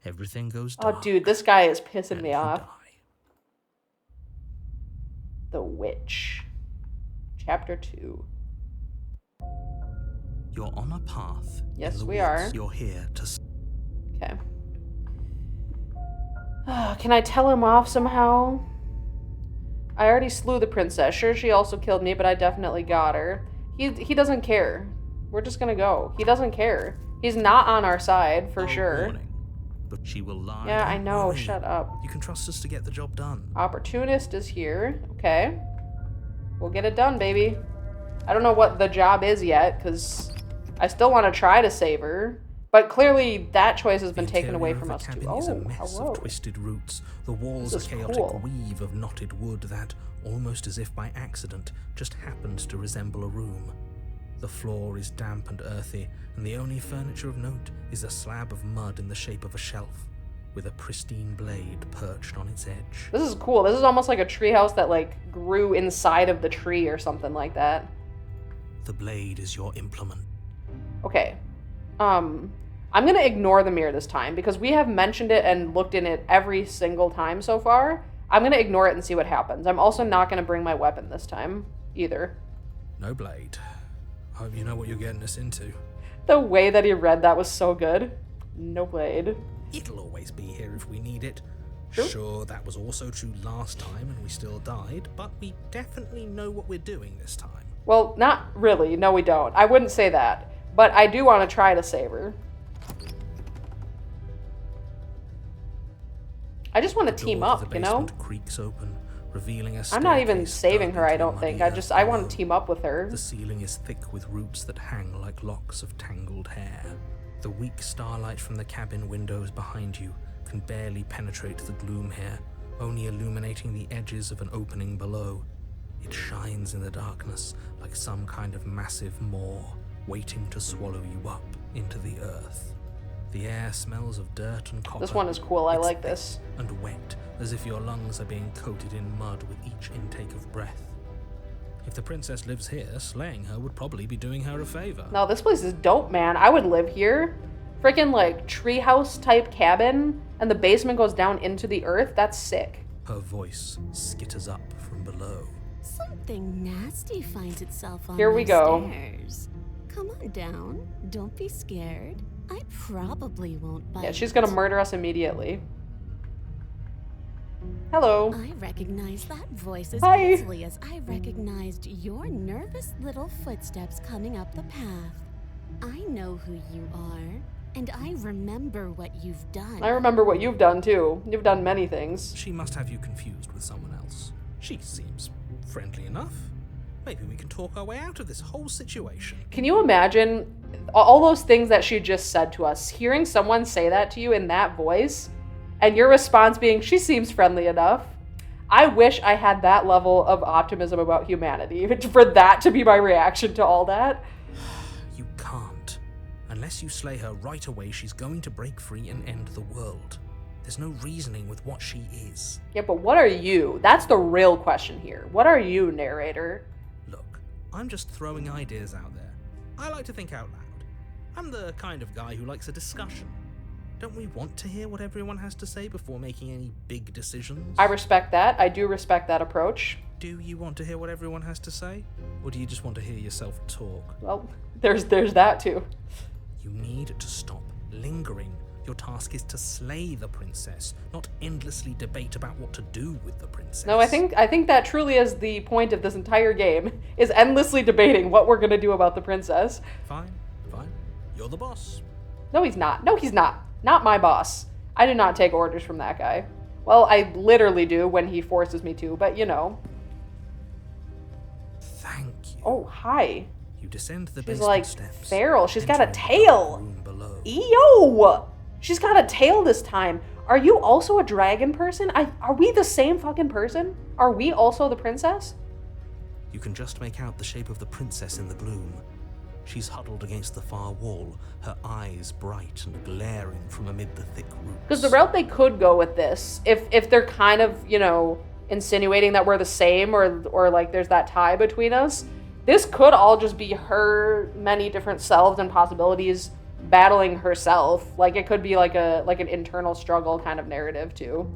Everything goes dark.
Oh, dude, this guy is pissing
and
me
you
off.
die.
The Witch. Chapter 2.
You're on a path.
Yes,
in the
we
woods.
are.
You're here to...
Okay. Can I tell him off somehow? I already slew the princess. Sure, she also killed me, but I definitely got her. He doesn't care. We're just gonna go. He doesn't care. He's not on our side, for sure.
Warning, but she will lie.
Yeah, I
Don't
know.
worry.
Shut up.
You can trust us to get the job done.
Opportunist is here. Okay. We'll get it done, baby. I don't know what the job is yet, because I still want to try to save her. But clearly, that choice has been taken away from us, too.
The is a
Oh,
mess
hello.
of twisted roots. The walls
This
a
is
chaotic
cool.
weave of knotted wood that, almost as if by accident, just happens to resemble a room. The floor is damp and earthy, and the only furniture of note is a slab of mud in the shape of a shelf, with a pristine blade perched on its edge.
This is cool. This is almost like a treehouse that, like, grew inside of the tree or something like that.
The blade is your implement.
Okay. I'm gonna ignore the mirror this time, because we have mentioned it and looked in it every single time so far. I'm gonna ignore it and see what happens. I'm also not gonna bring my weapon this time, either.
No blade. Hope you know what you're getting us into.
The way that he read that was so good. No blade.
It'll always be here if we need it.
True.
Sure, that was also true last time and we still died, but we definitely know what we're doing this time.
Well, not really. No, we don't. I wouldn't say that. But I do want to try to save her. I just want to team
The door to
up,
the
you know?
basement creaks open, revealing a
I'm not even
staircase
saving her,
dark
I
into the
don't think.
muddy earth
I want
below.
to team up with her.
The ceiling is thick with roots that hang like locks of tangled hair. The weak starlight from the cabin windows behind you can barely penetrate the gloom here, only illuminating the edges of an opening below. It shines in the darkness like some kind of massive maw, waiting to swallow you up into the earth. The air smells of dirt and copper.
This one is cool. I
It's
like
thick
this.
and wet, as if your lungs are being coated in mud with each intake of breath. If the princess lives here, slaying her would probably be doing her a favor.
No, this place is dope, man. I would live here. Freaking like treehouse type cabin, and the basement goes down into the earth. That's sick.
Her voice skitters up from below.
Something nasty finds itself on
Here we
my
go.
stairs. Come on down. Don't be scared. I probably won't bite.
Yeah, she's gonna murder us immediately. Hello.
I recognize that voice as
Hi.
easily as I recognized your nervous little footsteps coming up the path. I know who you are, and I remember what you've done.
I remember what you've done too. You've done many things.
She must have you confused with someone else. She seems friendly enough. Maybe we can talk our way out of this whole situation.
Can you imagine all those things that she just said to us? Hearing someone say that to you in that voice, and your response being, she seems friendly enough. I wish I had that level of optimism about humanity for that to be my reaction to all that.
You can't. Unless you slay her right away, she's going to break free and end the world. There's no reasoning with what she is.
Yeah, but what are you? That's the real question here. What are you, narrator?
Look, I'm just throwing ideas out there. I like to think out loud. I'm the kind of guy who likes a discussion. Don't we want to hear what everyone has to say before making any big decisions?
I respect that. I do respect that approach.
Do you want to hear what everyone has to say? Or do you just want to hear yourself talk?
Well, there's that too.
You need to stop lingering. Your task is to slay the princess, not endlessly debate about what to do with the princess.
No, I think that truly is the point of this entire game, is endlessly debating what we're gonna do about the princess.
Fine. You're the boss.
No, he's not. No, he's not. Not my boss. I do not take orders from that guy. Well, I literally do when he forces me to, but you know.
Thank you.
Oh, hi.
You descend the
She's
basement
like
steps.
feral. She's got a
entering the
tail.
dark room below.
Ew! She's got a tail this time. Are you also a dragon person? Are we the same fucking person? Are we also the princess?
You can just make out the shape of the princess in the gloom. She's huddled against the far wall, her eyes bright and glaring from amid the thick roots.
Because the route they could go with this, if they're kind of, you know, insinuating that we're the same or like there's that tie between us, this could all just be her many different selves and possibilities battling herself. Like it could be like an internal struggle kind of narrative too.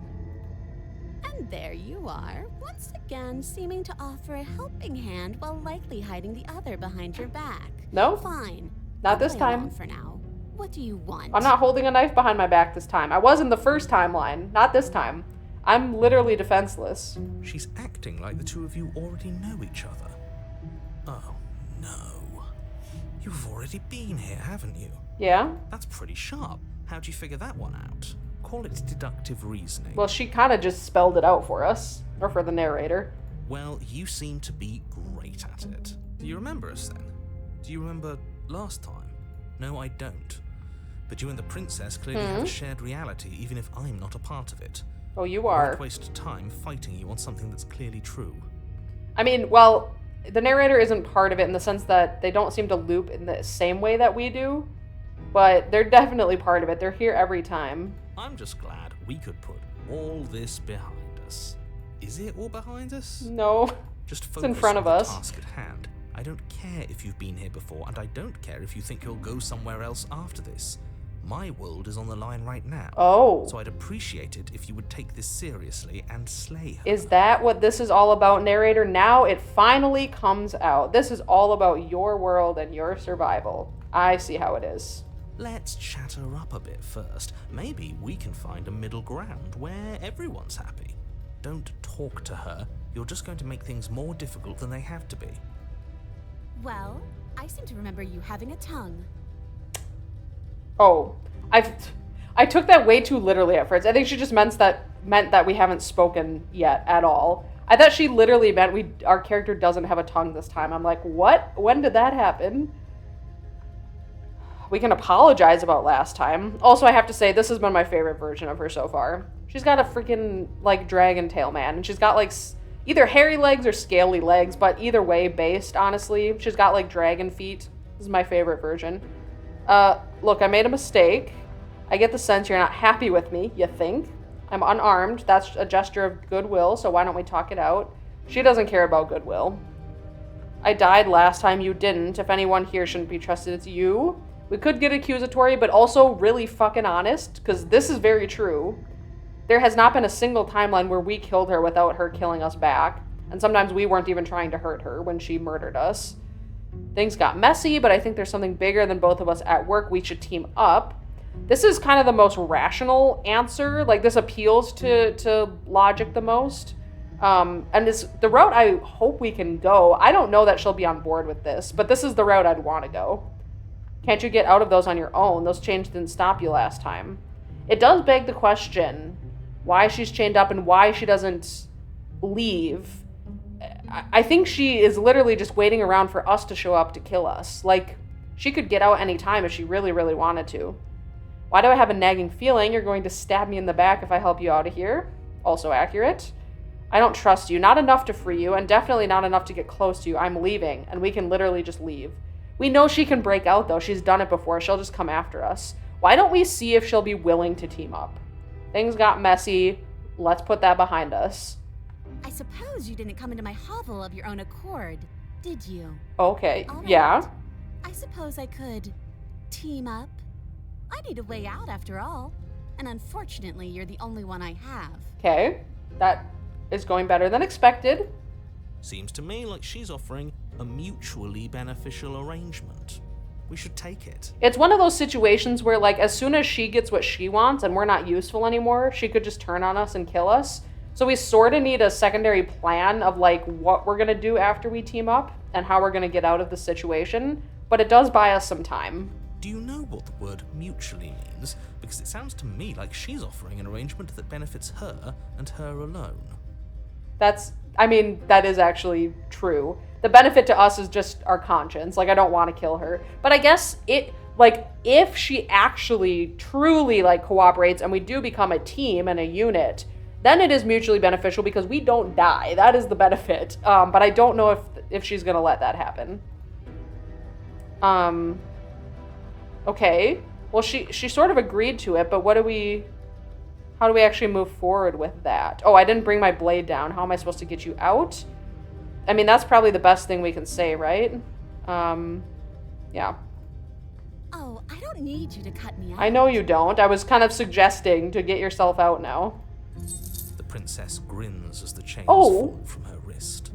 And there you are, once again seeming to offer a helping hand while likely hiding the other behind your back.
No?
Fine.
Not
I'll
this
play
time.
along for now. What do you want?
I'm not holding a knife behind my back this time. I was in the first timeline, not this time. I'm literally defenseless.
She's acting like the two of you already know each other. Oh, no. You've already been here, haven't you?
Yeah?
That's pretty sharp. How'd you figure that one out? Call it deductive reasoning.
Well, she kind of just spelled it out for us. Or for the narrator.
Well, you seem to be great at it. Do you remember us then? Do you remember last time? No, I don't. But you and the princess clearly have a shared reality, even if I'm not a part of it.
Oh, you
I
are.
won't waste time fighting you on something that's clearly true.
I mean, well, the narrator isn't part of it in the sense that they don't seem to loop in the same way that we do. But they're definitely part of it. They're here every time.
I'm just glad we could put all this behind us. Is it all behind us?
No.
Just focus
It's in front
on
of
the
us.
task at hand. I don't care if you've been here before, and I don't care if you think you'll go somewhere else after this. My world is on the line right now.
Oh.
So I'd appreciate it if you would take this seriously and slay her.
Is that what this is all about, narrator? Now it finally comes out. This is all about your world and your survival. I see how it is.
Let's chat her up a bit first. Maybe we can find a middle ground where everyone's happy. Don't talk to her. You're just going to make things more difficult than they have to be.
Well, I seem to remember you having a tongue.
Oh, I took that way too literally at first. I think she just meant that we haven't spoken yet at all. I thought she literally meant our character doesn't have a tongue this time. I'm like, what? When did that happen? We can apologize about last time. Also, I have to say, this has been my favorite version of her so far. She's got a freaking, like, dragon tail, man. And she's got, like, either hairy legs or scaly legs, but either way, based, honestly. She's got, like, dragon feet. This is my favorite version. Look, I made a mistake. I get the sense you're not happy with me, you think. I'm unarmed. That's a gesture of goodwill, so why don't we talk it out? She doesn't care about goodwill. I died last time, you didn't. If anyone here shouldn't be trusted, it's you. We could get accusatory, but also really fucking honest, because this is very true. there has not been a single timeline where we killed her without her killing us back. And sometimes we weren't even trying to hurt her when she murdered us. Things got messy, but I think there's something bigger than both of us at work. We should team up. This is kind of the most rational answer. Like, this appeals to logic the most. And it's the route I hope we can go. I don't know that she'll be on board with this, but this is the route I'd want to go. Can't you get out of those on your own? Those chains didn't stop you last time. It does beg the question why she's chained up and why she doesn't leave. I think she is literally just waiting around for us to show up to kill us. Like, she could get out any time if she really, really wanted to. Why do I have a nagging feeling you're going to stab me in the back if I help you out of here? Also accurate. I don't trust you. Not enough to free you, and definitely not enough to get close to you. I'm leaving, and we can literally just leave. We know she can break out, though. She's done it before. She'll just come after us. Why don't we see if she'll be willing to team up? Things got messy. Let's put that behind us.
I suppose you didn't come into my hovel of your own accord, did you?
Okay,
All right.
yeah.
I suppose I could team up. I need a way out after all. And unfortunately, you're the only one I have.
Okay, that is going better than expected.
Seems to me like she's offering a mutually beneficial arrangement. We should take it.
It's one of those situations where, like, as soon as she gets what she wants and we're not useful anymore, she could just turn on us and kill us. So we sort of need a secondary plan of, like, what we're going to do after we team up and how we're going to get out of the situation. But it does buy us some time.
Do you know what the word mutually means? Because it sounds to me like she's offering an arrangement that benefits her and her alone.
That is actually true. The benefit to us is just our conscience. Like, I don't want to kill her. But I guess if she actually truly, like, cooperates and we do become a team and a unit, then it is mutually beneficial because we don't die. That is the benefit. But I don't know if she's going to let that happen. Okay. Well, she sort of agreed to it, but how do we actually move forward with that? Oh, I didn't bring my blade down. How am I supposed to get you out? I mean, that's probably the best thing we can say, right? Yeah.
Oh, I don't need you to cut me out.
I know you don't. I was kind of suggesting to get yourself out now.
The princess grins as the chains
Oh.
fall from her wrist.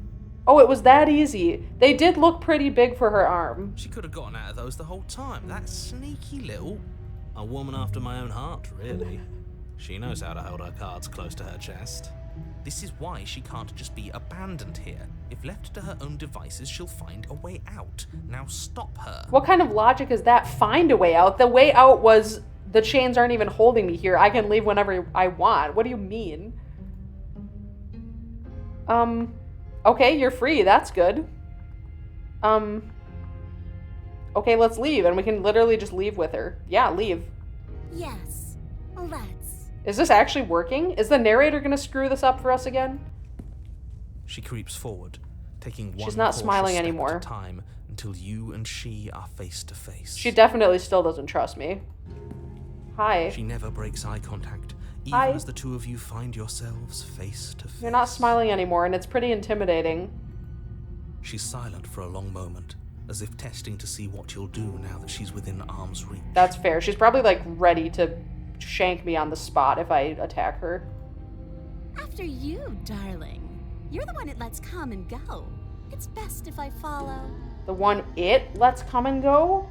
Oh, it was that easy. They did look pretty big for her arm.
She could have gotten out of those the whole time. That sneaky little... A woman after my own heart, really. She knows how to hold her cards close to her chest. This is why she can't just be abandoned here. If left to her own devices, she'll find a way out. Now stop her.
What kind of logic is that? Find a way out. The way out was the chains aren't even holding me here. I can leave whenever I want. What do you mean? Okay, you're free. That's good. Okay, let's leave, and we can literally just leave with her. Yeah, leave.
Yes, let's.
Is this actually working? Is the narrator gonna screw this up for us again?
She creeps forward, taking one
She's not
cautious
smiling
step
anymore.
at a time until you and she are face to face.
She definitely still doesn't trust me. Hi.
She never breaks eye contact, even
Hi.
as the two of you find yourselves face to face.
You're not smiling anymore, and it's pretty intimidating.
She's silent for a long moment, as if testing to see what you'll do now that she's within arm's reach.
That's fair. She's probably, like, ready to shank me on the spot if I attack her.
After you, darling. You're the one it lets come and go. It's best if I follow.
The one it lets come and go?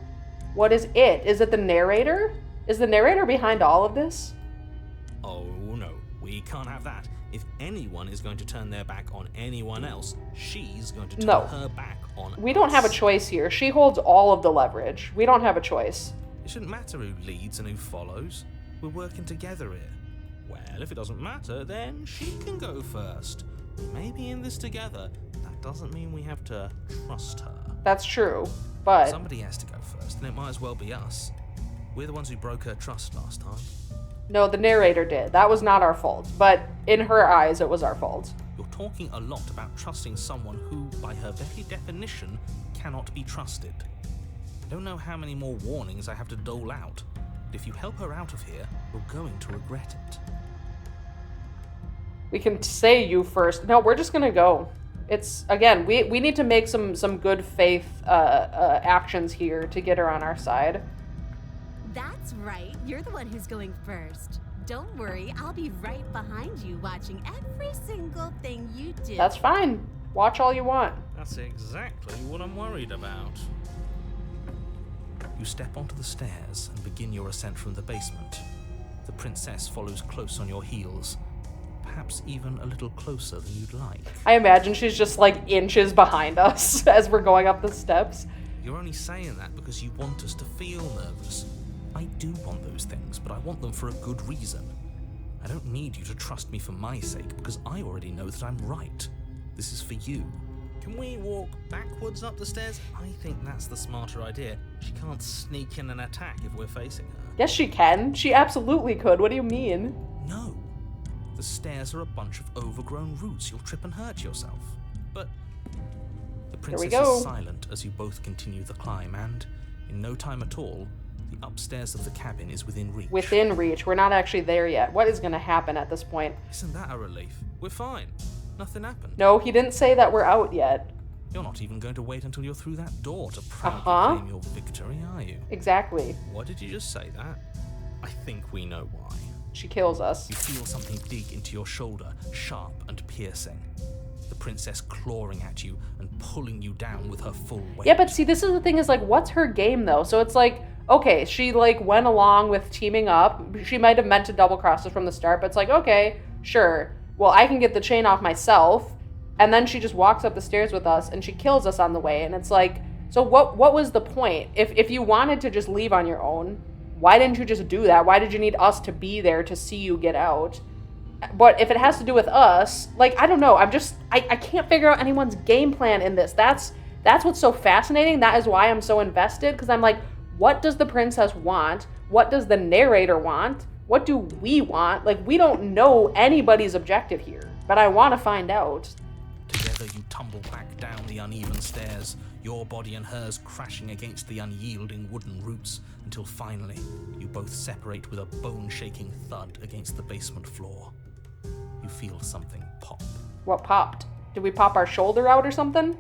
What is it? Is it the narrator? Is the narrator behind all of this?
Oh no, we can't have that. If anyone is going to turn their back on anyone else, she's going to turn
No.
her back on
We don't have a
us.
choice here. She holds all of the leverage. We don't have a choice.
It shouldn't matter who leads and who follows. We're working together here. Well, if it doesn't matter, then she can go first. Maybe in this together, that doesn't mean we have to trust her.
That's true, but
Somebody has to go first, and it might as well be us. We're the ones who broke her trust last time.
no, the narrator did. That was not our fault, but in her eyes, it was our fault.
You're talking a lot about trusting someone who, by her very definition, cannot be trusted. I don't know how many more warnings I have to dole out, but if you help her out of here, you're going to regret it.
We can say you first. No, we're just gonna go. It's, again, we need to make some good faith actions here to get her on our side.
That's right. You're the one who's going first. Don't worry, I'll be right behind you watching every single thing you do.
That's fine. Watch all you want.
That's exactly what I'm worried about. You step onto the stairs and begin your ascent from the basement. The princess follows close on your heels, perhaps even a little closer than you'd like.
I imagine she's just like inches behind us as we're going up the steps.
You're only saying that because you want us to feel nervous. I do want those things, but I want them for a good reason. I don't need you to trust me for my sake, because I already know that I'm right. This is for you. Can we walk backwards up the stairs? I think that's the smarter idea. She can't sneak in and attack if we're facing her.
Yes, she can. She absolutely could. What do you mean?
No. The stairs are a bunch of overgrown roots. You'll trip and hurt yourself. But the princess is silent as you both continue the climb, and in no time at all, the upstairs of the cabin is within reach.
Within reach. We're not actually there yet. What is going to happen at this point?
Isn't that a relief? We're fine. Nothing happened.
No, he didn't say that we're out yet.
You're not even going to wait until you're through that door to proudly claim your victory, are you?
Exactly.
Why did you just say that? I think we know why.
She kills us.
You feel something dig into your shoulder, sharp and piercing. The princess clawing at you and pulling you down with her full weight.
Yeah, but see, this is the thing, is like, what's her game though? So it's like, okay, she like went along with teaming up. She might have meant to double cross us from the start, but it's like, okay, sure. Well, I can get the chain off myself. And then she just walks up the stairs with us and she kills us on the way. And it's like, so what was the point? If you wanted to just leave on your own, why didn't you just do that? Why did you need us to be there to see you get out? But if it has to do with us, like, I don't know. I can't figure out anyone's game plan in this. That's what's so fascinating. That is why I'm so invested, because I'm like, what does the princess want? What does the narrator want? What do we want? Like, we don't know anybody's objective here, but I want to find out.
Together you tumble back down the uneven stairs, your body and hers crashing against the unyielding wooden roots, until finally you both separate with a bone-shaking thud against the basement floor. You feel something pop.
What popped? Did we pop our shoulder out or something?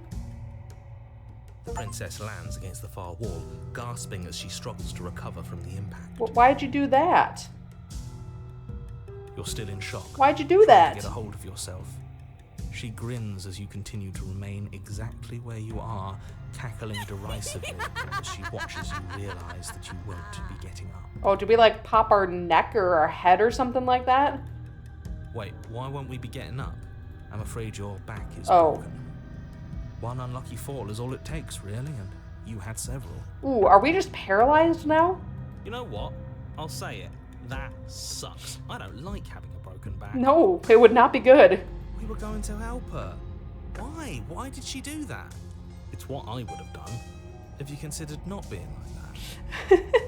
The princess lands against the far wall, gasping as she struggles to recover from the impact.
Well, why'd you do that?
You're still in shock.
Why'd you do
trying
that?
to get a hold of yourself. She grins as you continue to remain exactly where you are, cackling derisively as she watches you realize that you won't be getting up.
Oh, did we like pop our neck or our head or something like that?
Wait, why won't we be getting up? I'm afraid your back is
Oh.
broken. One unlucky fall is all it takes, really, and you had several.
Ooh, are we just paralyzed now?
You know what? I'll say it. That sucks. I don't like having a broken back.
No, it would not be good.
We were going to help her. Why? Why did she do that? It's what I would have done. Have you considered not being like that?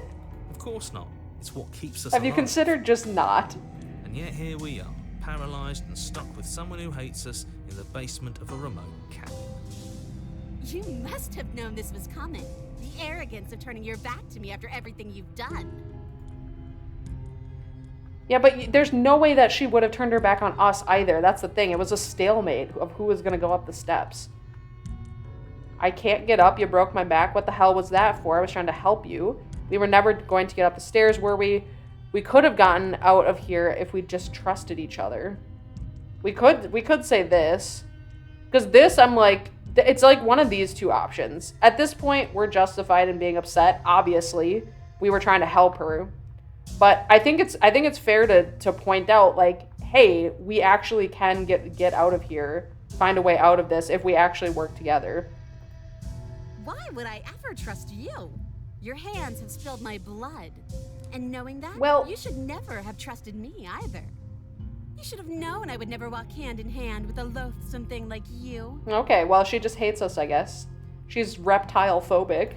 Of course not. It's what keeps us
Have you
alive.
considered just not?
And yet here we are, paralysed and stuck with someone who hates us in the basement of a remote cabin.
You must have known this was coming. The arrogance of turning your back to me after everything you've done.
Yeah, but there's no way that she would have turned her back on us either. That's the thing. It was a stalemate of who was going to go up the steps. I can't get up. You broke my back. What the hell was that for? I was trying to help you. We were never going to get up the stairs, were we? We could have gotten out of here if we just trusted each other. We could say this. Because this, I'm like, it's like one of these two options. At this point, we're justified in being upset. Obviously, we were trying to help her. But I think it's fair to point out, like, hey, we actually can get out of here, find a way out of this if we actually work together.
Why would I ever trust you? Your hands have spilled my blood. And knowing that,
Well-
you should never have trusted me either. You should have known I would never walk hand in hand with a loathsome thing like you.
Okay, well, she just hates us, I guess. She's reptile phobic.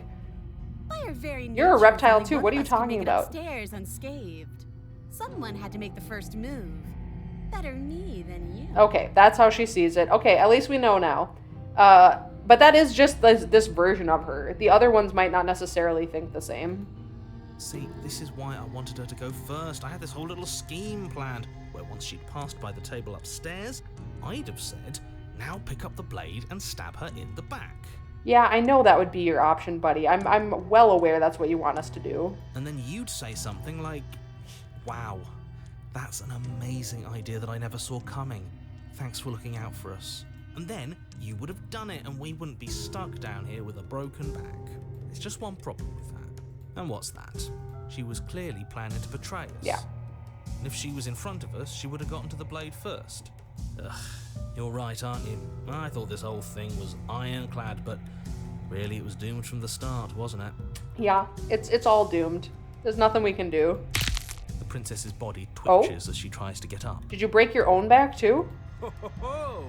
By our very
You're a
nature,
reptile
only
too.
one
What are
of
you
us can
talking
make it
about?
Upstairs unscathed. Someone had to make the first move. Better me than you.
Okay, that's how she sees it. Okay, at least we know now. But that is just this version of her. The other ones might not necessarily think the same.
See, this is why I wanted her to go first. I had this whole little scheme planned, where once she'd passed by the table upstairs, I'd have said, now pick up the blade and stab her in the back.
Yeah, I know that would be your option, buddy. I'm well aware that's what you want us to do.
And then you'd say something like, wow, That's an amazing idea that I never saw coming. Thanks for looking out for us. And then you would have done it and we wouldn't be stuck down here with a broken back. There's just one problem with that. And what's that? She was clearly planning to betray us.
Yeah.
And if she was in front of us, she would have gotten to the blade first. Ugh, you're right, aren't you? I thought this whole thing was ironclad, but really it was doomed from the start, wasn't it?
Yeah, it's all doomed. There's nothing we can do.
The princess's body twitches as she tries to get up.
Did you break your own back too?
Ho, ho, ho!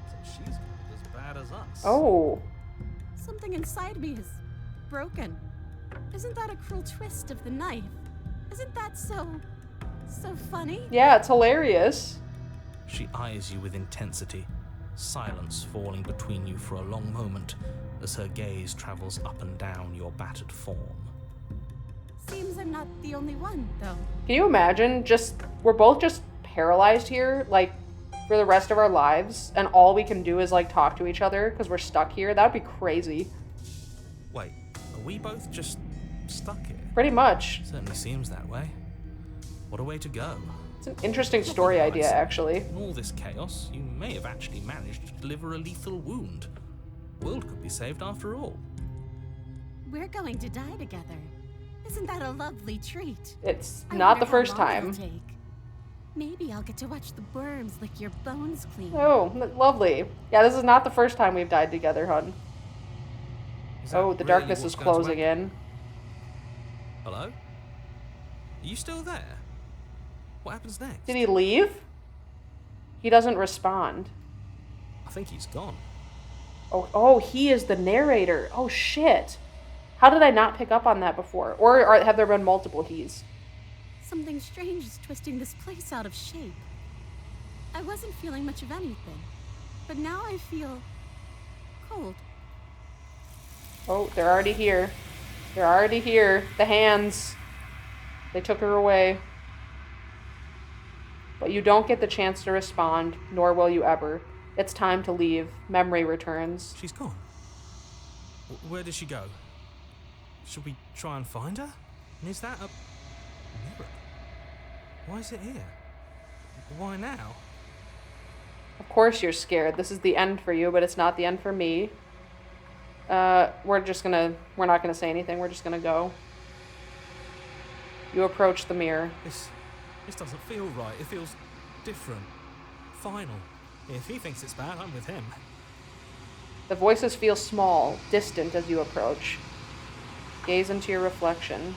So she's not as bad as us.
Oh.
Something inside me is broken. Isn't that a cruel twist of the knife? Isn't that so funny?
Yeah, it's hilarious.
She eyes you with intensity, silence falling between you for a long moment as her gaze travels up and down your battered form.
Seems I'm not the only one, though.
Can you imagine we're both just paralyzed here, like, for the rest of our lives, and all we can do is, like, talk to each other because we're stuck here? That would be crazy.
Wait, are we both just stuck here?
Pretty much.
Certainly seems that way. What a way to go.
It's an interesting story idea, actually.
In all this chaos, you may have actually managed to deliver a lethal wound. The world could be saved after all.
We're going to die together. Isn't that a lovely treat?
It's
I
not the
wonder how
first
long
time.
it'll take. Maybe I'll get to watch the worms lick your bones clean.
Oh, lovely. Yeah, this is not the first time we've died together, hun.
Is that
Oh, the
really
darkness
what's
is
going to
closing
happen?
in.
Hello? Are you still there? What happens next?
Did he leave? He doesn't respond.
I think he's gone.
Oh, he is the narrator. Oh, shit. How did I not pick up on that before? Or have there been multiple he's?
Something strange is twisting this place out of shape. I wasn't feeling much of anything, but now I feel cold.
Oh, they're already here. They're already here. The hands. They took her away. But you don't get the chance to respond, nor will you ever. It's time to leave. Memory returns.
She's gone. Where did she go? Should we try and find her? And is that a mirror? Why is it here? Why now?
Of course you're scared. This is the end for you, but it's not the end for me. We're not gonna say anything. We're just gonna go. You approach the mirror.
This doesn't feel right. It feels different. Final. If he thinks it's bad, I'm with him.
The voices feel small, distant as you approach. Gaze into your reflection.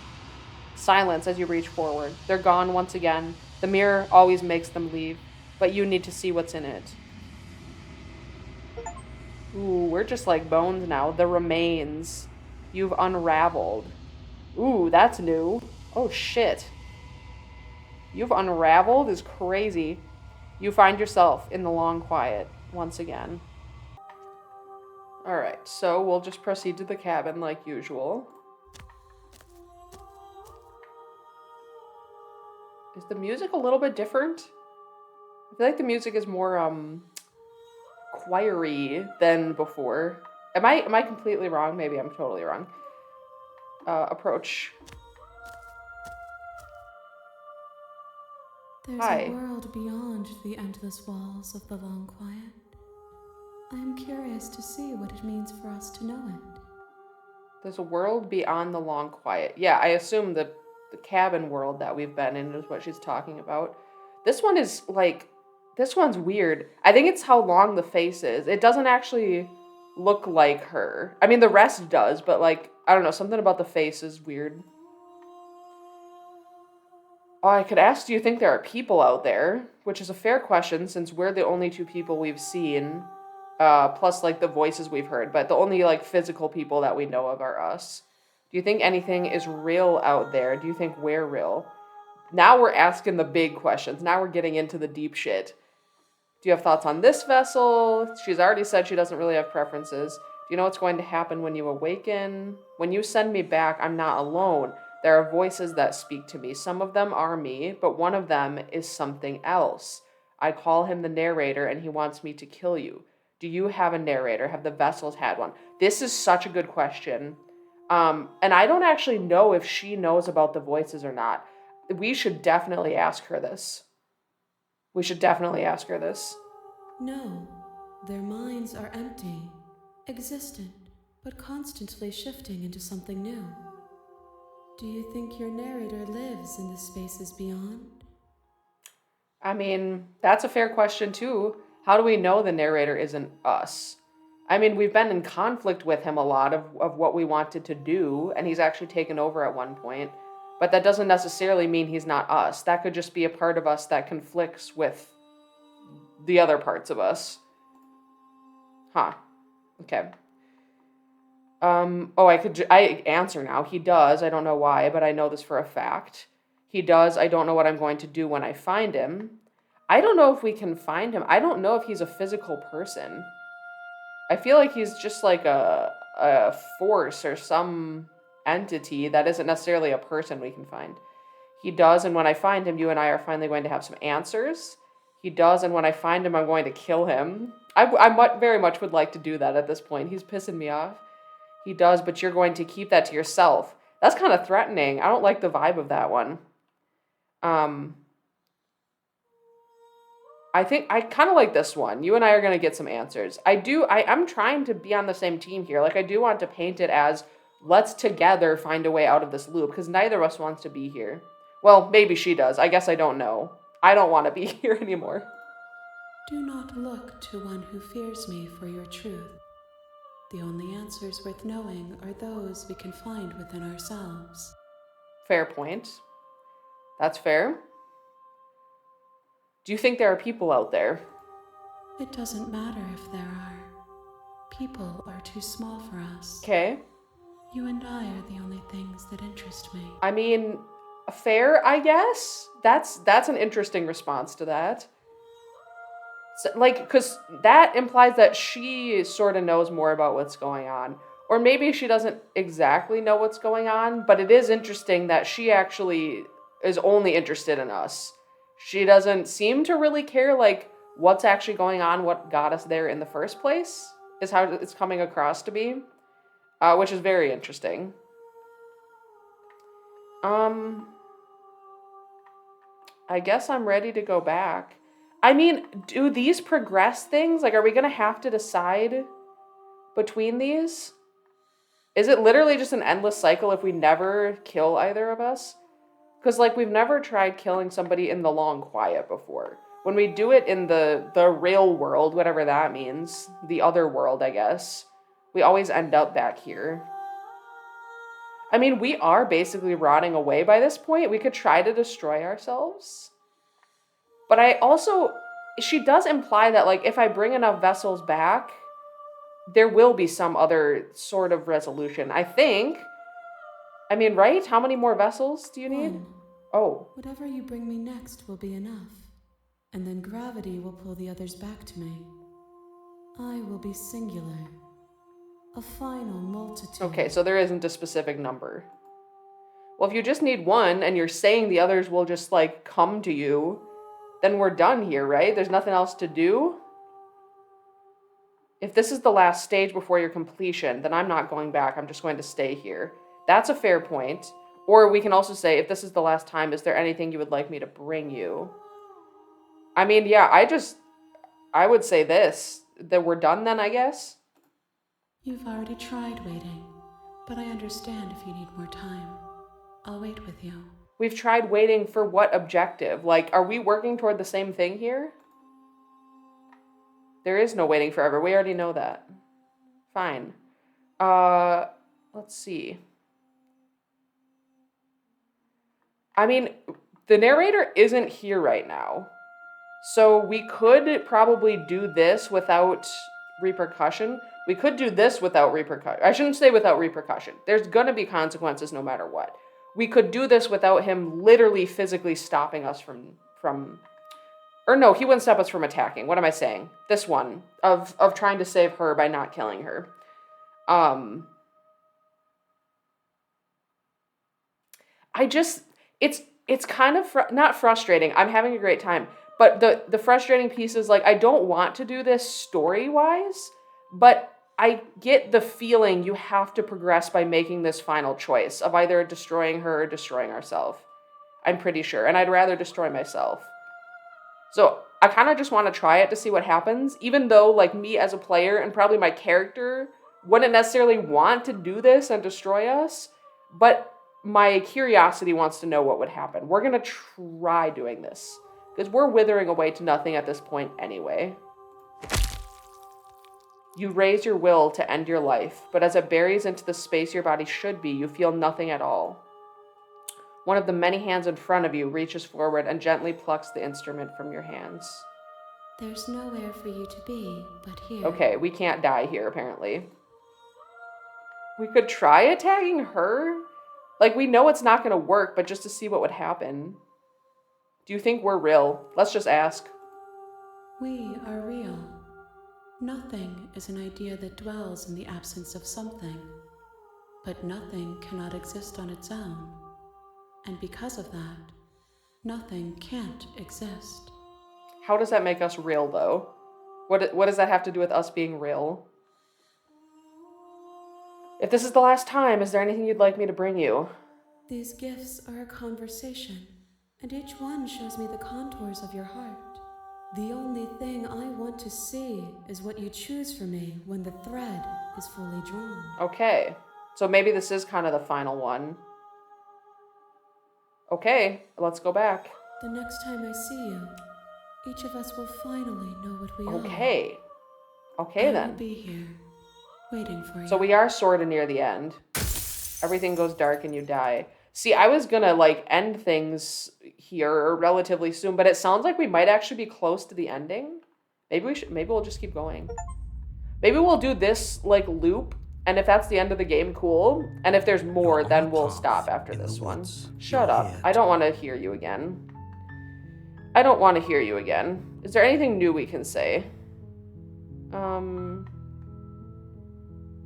Silence as you reach forward. They're gone once again. The mirror always makes them leave, but you need to see what's in it. Ooh, we're just like bones now. The remains. You've unraveled. Ooh, that's new. Oh, shit. You've unraveled is crazy. You find yourself in the long quiet once again. Alright, so we'll just proceed to the cabin like usual. Is the music a little bit different? I feel like the music is more, choiry than before. Am I completely wrong? Maybe I'm totally wrong. Approach.
There's
Hi.
a world beyond the endless walls of the long quiet. I am curious to see what it means for us to know it.
There's a world beyond the long quiet. Yeah, I assume the cabin world that we've been in is what she's talking about. This one's weird. I think it's how long the face is. It doesn't actually look like her. I mean, the rest does, but like, I don't know, something about the face is weird. Oh, I could ask, do you think there are people out there? Which is a fair question since we're the only two people we've seen, plus like the voices we've heard, but the only like physical people that we know of are us. Do you think anything is real out there? Do you think we're real? Now we're asking the big questions. Now we're getting into the deep shit. Do you have thoughts on this vessel? She's already said she doesn't really have preferences. Do you know what's going to happen when you awaken? When you send me back, I'm not alone. There are voices that speak to me. Some of them are me, but one of them is something else. I call him the narrator, and he wants me to kill you. Do you have a narrator? Have the vessels had one? This is such a good question. And I don't actually know if she knows about the voices or not. we should definitely ask her this. We should definitely ask her this.
No, their minds are empty, existent, but constantly shifting into something new. Do you think your narrator lives in the spaces beyond?
I mean, that's a fair question too. How do we know the narrator isn't us? I mean, we've been in conflict with him a lot of what we wanted to do, and he's actually taken over at one point. But that doesn't necessarily mean he's not us. That could just be a part of us that conflicts with the other parts of us. Huh. Okay. I answer now. He does. I don't know why, but I know this for a fact. He does. I don't know what I'm going to do when I find him. I don't know if we can find him. I don't know if he's a physical person. I feel like he's just like a force or some entity that isn't necessarily a person we can find. He does, and when I find him, you and I are finally going to have some answers. He does, and when I find him, I'm going to kill him. I very much would like to do that at this point. He's pissing me off. He does, but you're going to keep that to yourself. That's kind of threatening. I don't like the vibe of that one. I think I kind of like this one. You and I are going to get some answers. I'm trying to be on the same team here. Like, I do want to paint it as, let's together find a way out of this loop, because neither of us wants to be here. Well, maybe she does. I guess I don't know. I don't want to be here anymore.
Do not look to one who fears me for your truth. The only answers worth knowing are those we can find within ourselves.
Fair point. That's fair. Do you think there are people out there?
It doesn't matter if there are. People are too small for us.
Okay.
You and I are the only things that interest me.
I mean, fair, I guess. That's an interesting response to that. So, like, because that implies that she sort of knows more about what's going on. Or maybe she doesn't exactly know what's going on, but it is interesting that she actually is only interested in us. She doesn't seem to really care, like, what's actually going on, what got us there in the first place, is how it's coming across to be, which is very interesting. I guess I'm ready to go back. I mean, do these progress things? Like, are we going to have to decide between these? Is it literally just an endless cycle if we never kill either of us? Because, like, we've never tried killing somebody in the long quiet before. When we do it in the real world, whatever that means, the other world, I guess, we always end up back here. I mean, we are basically rotting away by this point. We could try to destroy ourselves. But she does imply that, like, if I bring enough vessels back, there will be some other sort of resolution, I think. I mean, right? How many more vessels do you need?
One.
Oh.
Whatever you bring me next will be enough. And then gravity will pull the others back to me. I will be singular. A final multitude.
Okay, so there isn't a specific number. Well, if you just need one and you're saying the others will just, like, come to you, then we're done here, right? There's nothing else to do? If this is the last stage before your completion, then I'm not going back. I'm just going to stay here. That's a fair point. Or we can also say, if this is the last time, is there anything you would like me to bring you? I mean, yeah, I would say this. That we're done then, I guess?
You've already tried waiting, but I understand if you need more time. I'll wait with you.
We've tried waiting for what objective? Like, are we working toward the same thing here? There is no waiting forever. We already know that. Fine. Let's see. I mean, the narrator isn't here right now. So we could probably do this without repercussion. We could do this without repercussion. I shouldn't say without repercussion. There's going to be consequences no matter what. We could do this without him literally physically stopping us from or no, he wouldn't stop us from attacking. What am I saying? This one of trying to save her by not killing her. It's kind of not frustrating. I'm having a great time. But the frustrating piece is, like, I don't want to do this story-wise, but I get the feeling you have to progress by making this final choice of either destroying her or destroying ourselves. I'm pretty sure, and I'd rather destroy myself. So I kind of just want to try it to see what happens, even though, like, me as a player and probably my character wouldn't necessarily want to do this and destroy us, but my curiosity wants to know what would happen. We're going to try doing this, because we're withering away to nothing at this point anyway. You raise your will to end your life, but as it buries into the space your body should be, you feel nothing at all. One of the many hands in front of you reaches forward and gently plucks the instrument from your hands.
There's nowhere for you to be but here.
Okay, we can't die here, apparently. We could try attacking her. Like, we know it's not going to work, but just to see what would happen. Do you think we're real? Let's just ask.
We are real. Nothing is an idea that dwells in the absence of something. But nothing cannot exist on its own. And because of that, nothing can't exist.
How does that make us real, though? What does that have to do with us being real? If this is the last time, is there anything you'd like me to bring you?
These gifts are a conversation, and each one shows me the contours of your heart. The only thing I want to see is what you choose for me when the thread is fully drawn.
Okay, so maybe this is kind of the final one. Okay, let's go back.
The next time I see you, each of us will finally know what we are.
Okay. Okay,
I
then.
will be here, waiting for you.
So we are sort of near the end. Everything goes dark and you die. See, I was gonna, like, end things here relatively soon, but it sounds like we might actually be close to the ending. Maybe we'll just keep going. Maybe we'll do this, like, loop, and if that's the end of the game, cool. And if there's more, then we'll stop after this one. Shut up. I don't want to hear you again. I don't want to hear you again. Is there anything new we can say? No,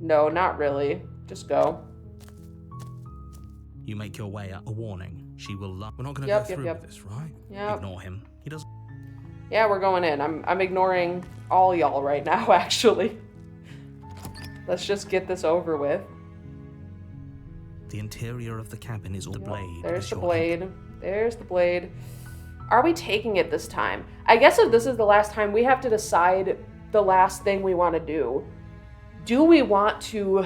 not really. Just go.
You make your way up. A warning. She will love. We're not going to go through with this, right?
Yep.
Ignore him. He doesn't.
Yeah, we're going in. I'm ignoring all y'all right now, actually. Let's just get this over with.
The interior of the cabin is all the blade.
There's the blade. There's the blade. Are we taking it this time? I guess if this is the last time, we have to decide the last thing we want to do. Do we want to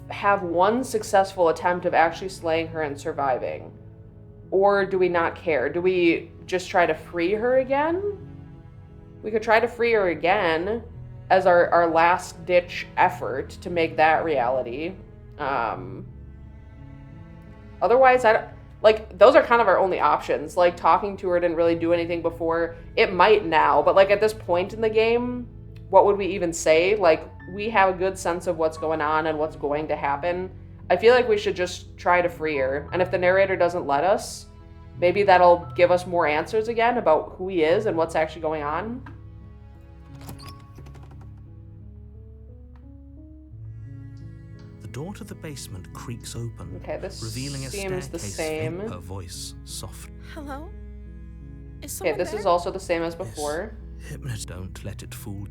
have one successful attempt of actually slaying her and surviving? Or do we not care? Do we just try to free her again? We could try to free her again as our last ditch effort to make that reality. Otherwise, those are kind of our only options. Like, talking to her didn't really do anything before. It might now, but, like, at this point in the game, what would we even say? Like, we have a good sense of what's going on and what's going to happen. I feel like we should just try to free her. And if the narrator doesn't let us, maybe that'll give us more answers again about who he is and what's actually going on.
The door to the basement creaks open,
Okay, this
revealing a
seems the
staircase
same.
filled, her voice soft.
Hello? Is
Okay,
someone
this
there?
is also the same as before.
Hypnotist, don't let it fool.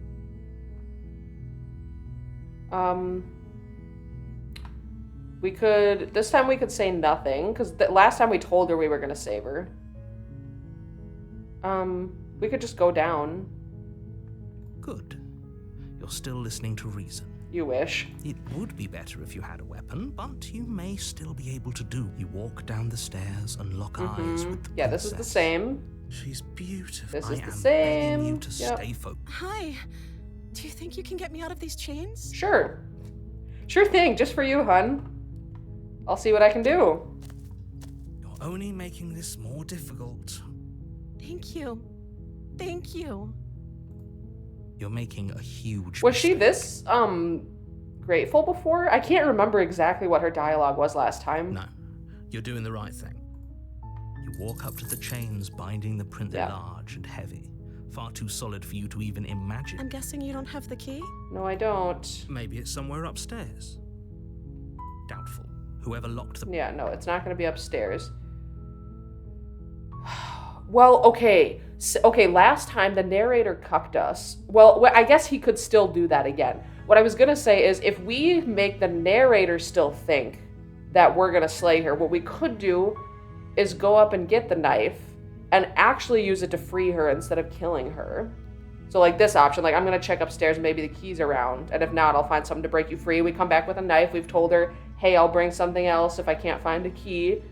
This time we could say nothing, because last time we told her we were going to save her. We could just go down.
Good. You're still listening to reason.
You wish.
It would be better if you had a weapon, but you may still be able to do. You walk down the stairs and lock eyes with the
Yeah, this is the
princess.
same.
She's beautiful.
This is
I
the
am
same.
begging you to
Yep.
stay focused.
Hi. Do you think you can get me out of these chains?
Sure. Sure thing, just for you, hun. I'll see what I can do.
You're only making this more difficult.
Thank you. Thank you.
You're making a huge
Was she
mistake.
this, grateful before? I can't remember exactly what her dialogue was last time.
No, you're doing the right thing. You walk up to the chains binding the print. They're large and heavy. Far too solid for you to even imagine.
I'm guessing you don't have the key?
No, I don't.
Maybe it's somewhere upstairs. Doubtful. Whoever locked the...
Yeah, no, it's not going to be upstairs. Well, okay. Okay, last time the narrator cucked us. Well, I guess he could still do that again. What I was going to say is if we make the narrator still think that we're going to slay her, what we could do is go up and get the knife and actually use it to free her instead of killing her. So like this option, like I'm gonna check upstairs, maybe the key's around, and if not, I'll find something to break you free. We come back with a knife. We've told her, hey, I'll bring something else if I can't find a key.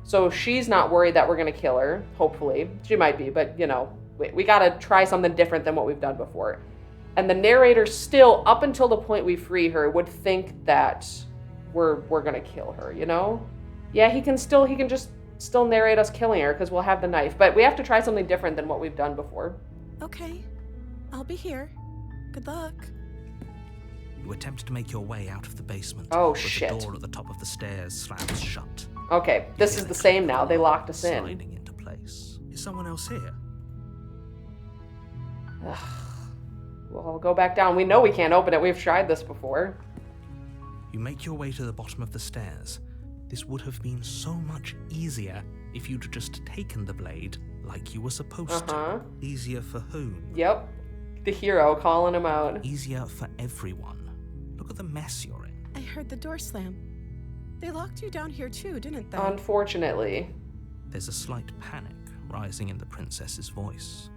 So she's not worried that we're gonna kill her, hopefully. She might be, but you know, we gotta try something different than what we've done before. And the narrator still, up until the point we free her, would think that we're gonna kill her, you know? Yeah, he can just still narrate us killing her because we'll have the knife, but we have to try something different than what we've done before.
Okay, I'll be here. Good luck.
You attempt to make your way out of the basement.
Oh,
but
shit.
The door at the top of the stairs slams shut.
Okay, this is the same now. They locked us in.
Sliding into place. Is someone else here?
Well, I'll go back down. We know we can't open it. We've tried this before.
You make your way to the bottom of the stairs. This would have been so much easier if you'd just taken the blade like you were supposed to.
Easier for whom?
Yep. The hero calling him out.
Easier for everyone. Look at the mess you're in.
I heard the door slam. They locked you down here too, didn't they?
Unfortunately.
There's a slight panic rising in the princess's voice.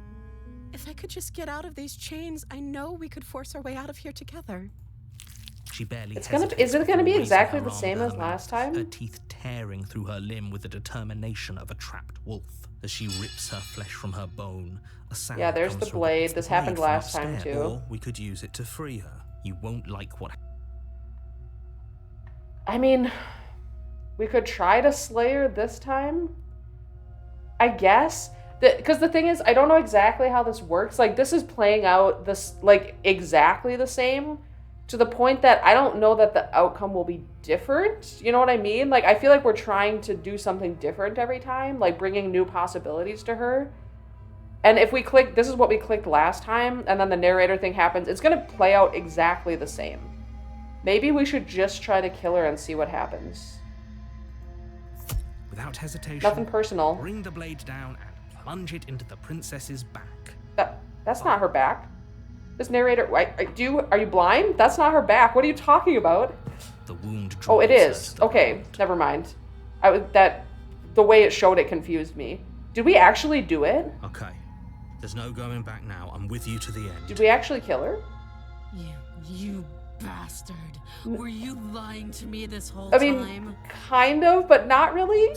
If I could just get out of these chains, I know we could force our way out of here together.
She barely
Is it
hesitates
gonna
before
be
raising
exactly
her
the
arm
same
to
as
her
last
mouth,
time?
her teeth tearing through her limb with the determination of a trapped wolf as she rips her flesh from her bone. A sound
Yeah, there's
comes
the
from
blade.
it's the
This happened
blade from
last time,
upstairs.
too.
Or we could use it to free her.
You won't like what.
I mean, we could try to slay her this time, I guess. Because the thing is, I don't know exactly how this works. Like, this is playing out this like exactly the same to the point that I don't know that the outcome will be different. You know what I mean? Like, I feel like we're trying to do something different every time, like bringing new possibilities to her. And if we click, this is what we clicked last time, and then the narrator thing happens, it's going to play out exactly the same. Maybe we should just try to kill her and see what happens.
Without hesitation,
Nothing personal.
bring the blade down and plunge it into the princess's back.
That's not her back. This narrator, are you blind? That's not her back. What are you talking about?
The wound
Oh, it
draws her
is.
to the
Okay,
ground.
never mind. The way it showed it confused me. Did we actually do it?
Okay. There's no going back now. I'm with you to the end.
Did we actually kill her?
You bastard. Were you lying to me this whole
I mean,
time?
kind of, but not really.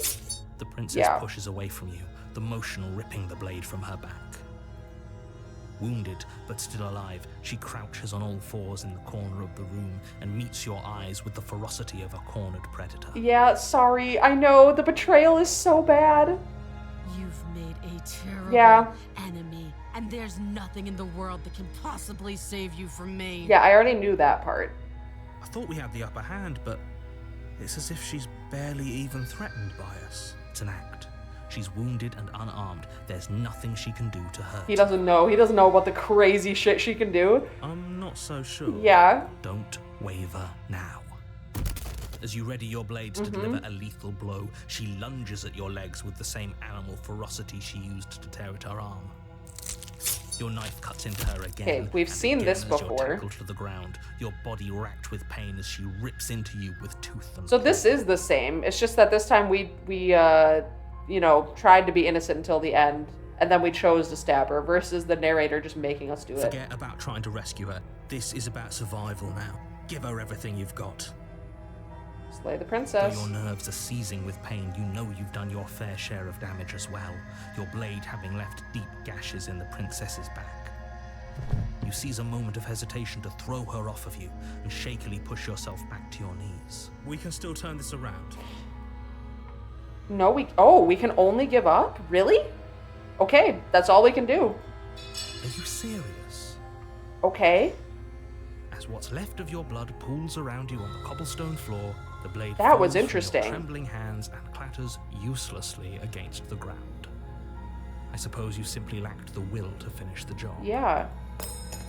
The princess
Yeah.
pushes away from you, the motion ripping the blade from her back. Wounded, but still alive, she crouches on all fours in the corner of the room and meets your eyes with the ferocity of a cornered predator.
Yeah, sorry. I know, the betrayal is so bad.
You've made a terrible
Yeah.
enemy, and there's nothing in the world that can possibly save you from me.
Yeah, I already knew that part.
I thought we had the upper hand, but it's as if she's barely even threatened by us.
It's an act. She's wounded and unarmed. There's nothing she can do to hurt.
He doesn't know. He doesn't know what the crazy shit she can do.
I'm not so sure.
Yeah.
Don't waver now. As you ready your blades to deliver a lethal blow, she lunges at your legs with the same animal ferocity she used to tear at her arm. Your knife cuts into her again.
Okay, we've
and
seen
again
this
as you're
before.
tackled to the ground, your body racked with pain as she rips into you with tooth and
So this is the same. It's just that this time we tried to be innocent until the end, and then we chose to stab her, versus the narrator just making us do it.
Forget about trying to rescue her. This is about survival now. Give her everything you've got.
Slay the
Though
princess.
your nerves are seizing with pain, you know you've done your fair share of damage as well, your blade having left deep gashes in the princess's back. You seize a moment of hesitation to throw her off of you and shakily push yourself back to your knees.
We can still turn this around.
No, we can only give up? Really? Okay, that's all we can do.
Are you serious?
Okay.
As what's left of your blood pools around you on the cobblestone floor, the blade
That was
falls from your
interesting.
trembling hands and clatters uselessly against the ground. I suppose you simply lacked the will to finish the job.
Yeah.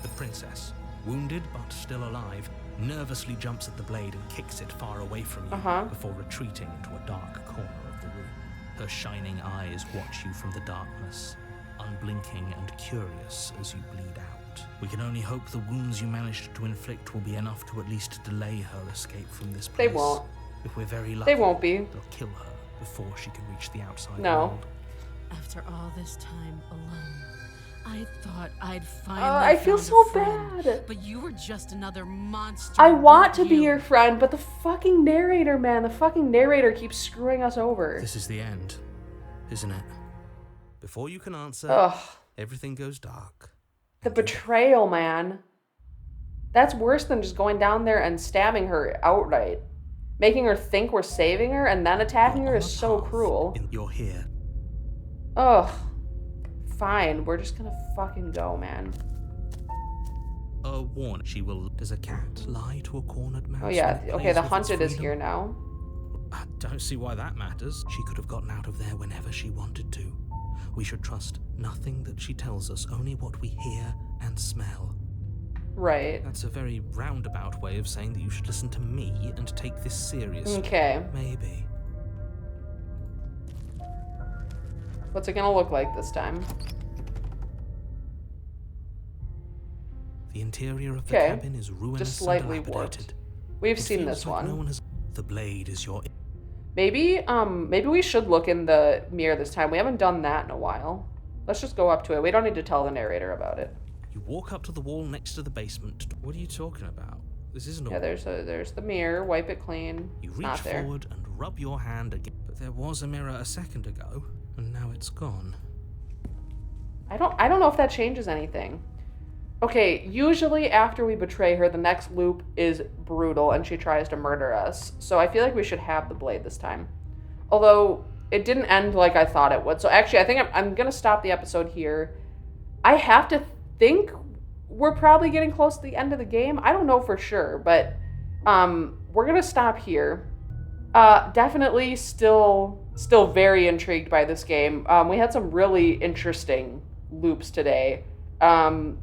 The princess, wounded but still alive, nervously jumps at the blade and kicks it far away from you before retreating into a dark corner of the room. Her shining eyes watch you from the darkness, unblinking and curious as you bleed out. We can only hope the wounds you managed to inflict will be enough to at least delay her escape from this place.
They won't.
If we're very lucky,
They won't be.
they'll kill her before she can reach the outside
No.
world.
After all this time alone, I thought I'd finally
I feel
found
so
a friend,
bad.
but you were just another monster.
I want to
weren't
be
you?
your friend, but the fucking narrator, man, the fucking narrator keeps screwing us over.
This is the end, isn't it?
Before you can answer,
Ugh,
everything goes dark.
the betrayal, man. That's worse than just going down there and stabbing her outright. Making her think we're saving her and then attacking her
You're
is
on a
so
path.
cruel.
You're here.
Ugh. Fine, we're just gonna fucking go, man.
A warning. She will, as a cat, lie to a cornered mouse.
Oh yeah,
when it
okay,
plays
the
with its
hunted is
freedom.
here now.
I don't see why that matters. She could have gotten out of there whenever she wanted to. We should trust nothing that she tells us, only what we hear and smell.
Right.
That's a very roundabout way of saying that you should listen to me and take this seriously.
Okay.
Maybe.
What's it gonna look like this time?
The interior of the
Okay.
cabin is ruinous
Just slightly
and
warped.
dilapidated.
We've
It
seen
feels
this
like
one.
No one has. The blade is your.
Maybe we should look in the mirror this time. We haven't done that in a while. Let's just go up to it. We don't need to tell the narrator about it.
You walk up to the wall next to the basement. What are you talking about? This isn't a.
Yeah, there's the mirror. Wipe it clean.
You
It's
reach
not there.
forward and rub your hand again. But there was a mirror a second ago, and now it's gone.
I don't know if that changes anything. Okay, usually after we betray her, the next loop is brutal and she tries to murder us. So I feel like we should have the blade this time. Although it didn't end like I thought it would. So actually, I think I'm going to stop the episode here. I have to think we're probably getting close to the end of the game. I don't know for sure, but we're going to stop here. Definitely still very intrigued by this game. We had some really interesting loops today.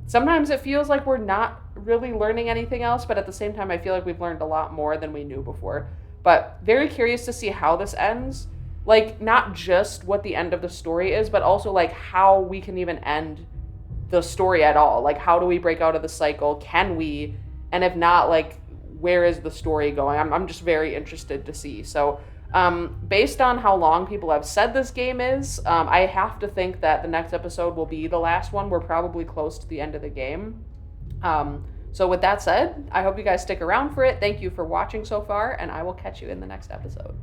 Sometimes it feels like we're not really learning anything else, but at the same time, I feel like we've learned a lot more than we knew before. But very curious to see how this ends. Like, not just what the end of the story is, but also, like, how we can even end the story at all. Like, how do we break out of the cycle? Can we? And if not, like, where is the story going? I'm just very interested to see. So, based on how long people have said this game is, I have to think that the next episode will be the last one. We're probably close to the end of the game. So with that said, I hope you guys stick around for it. Thank you for watching so far, and I will catch you in the next episode.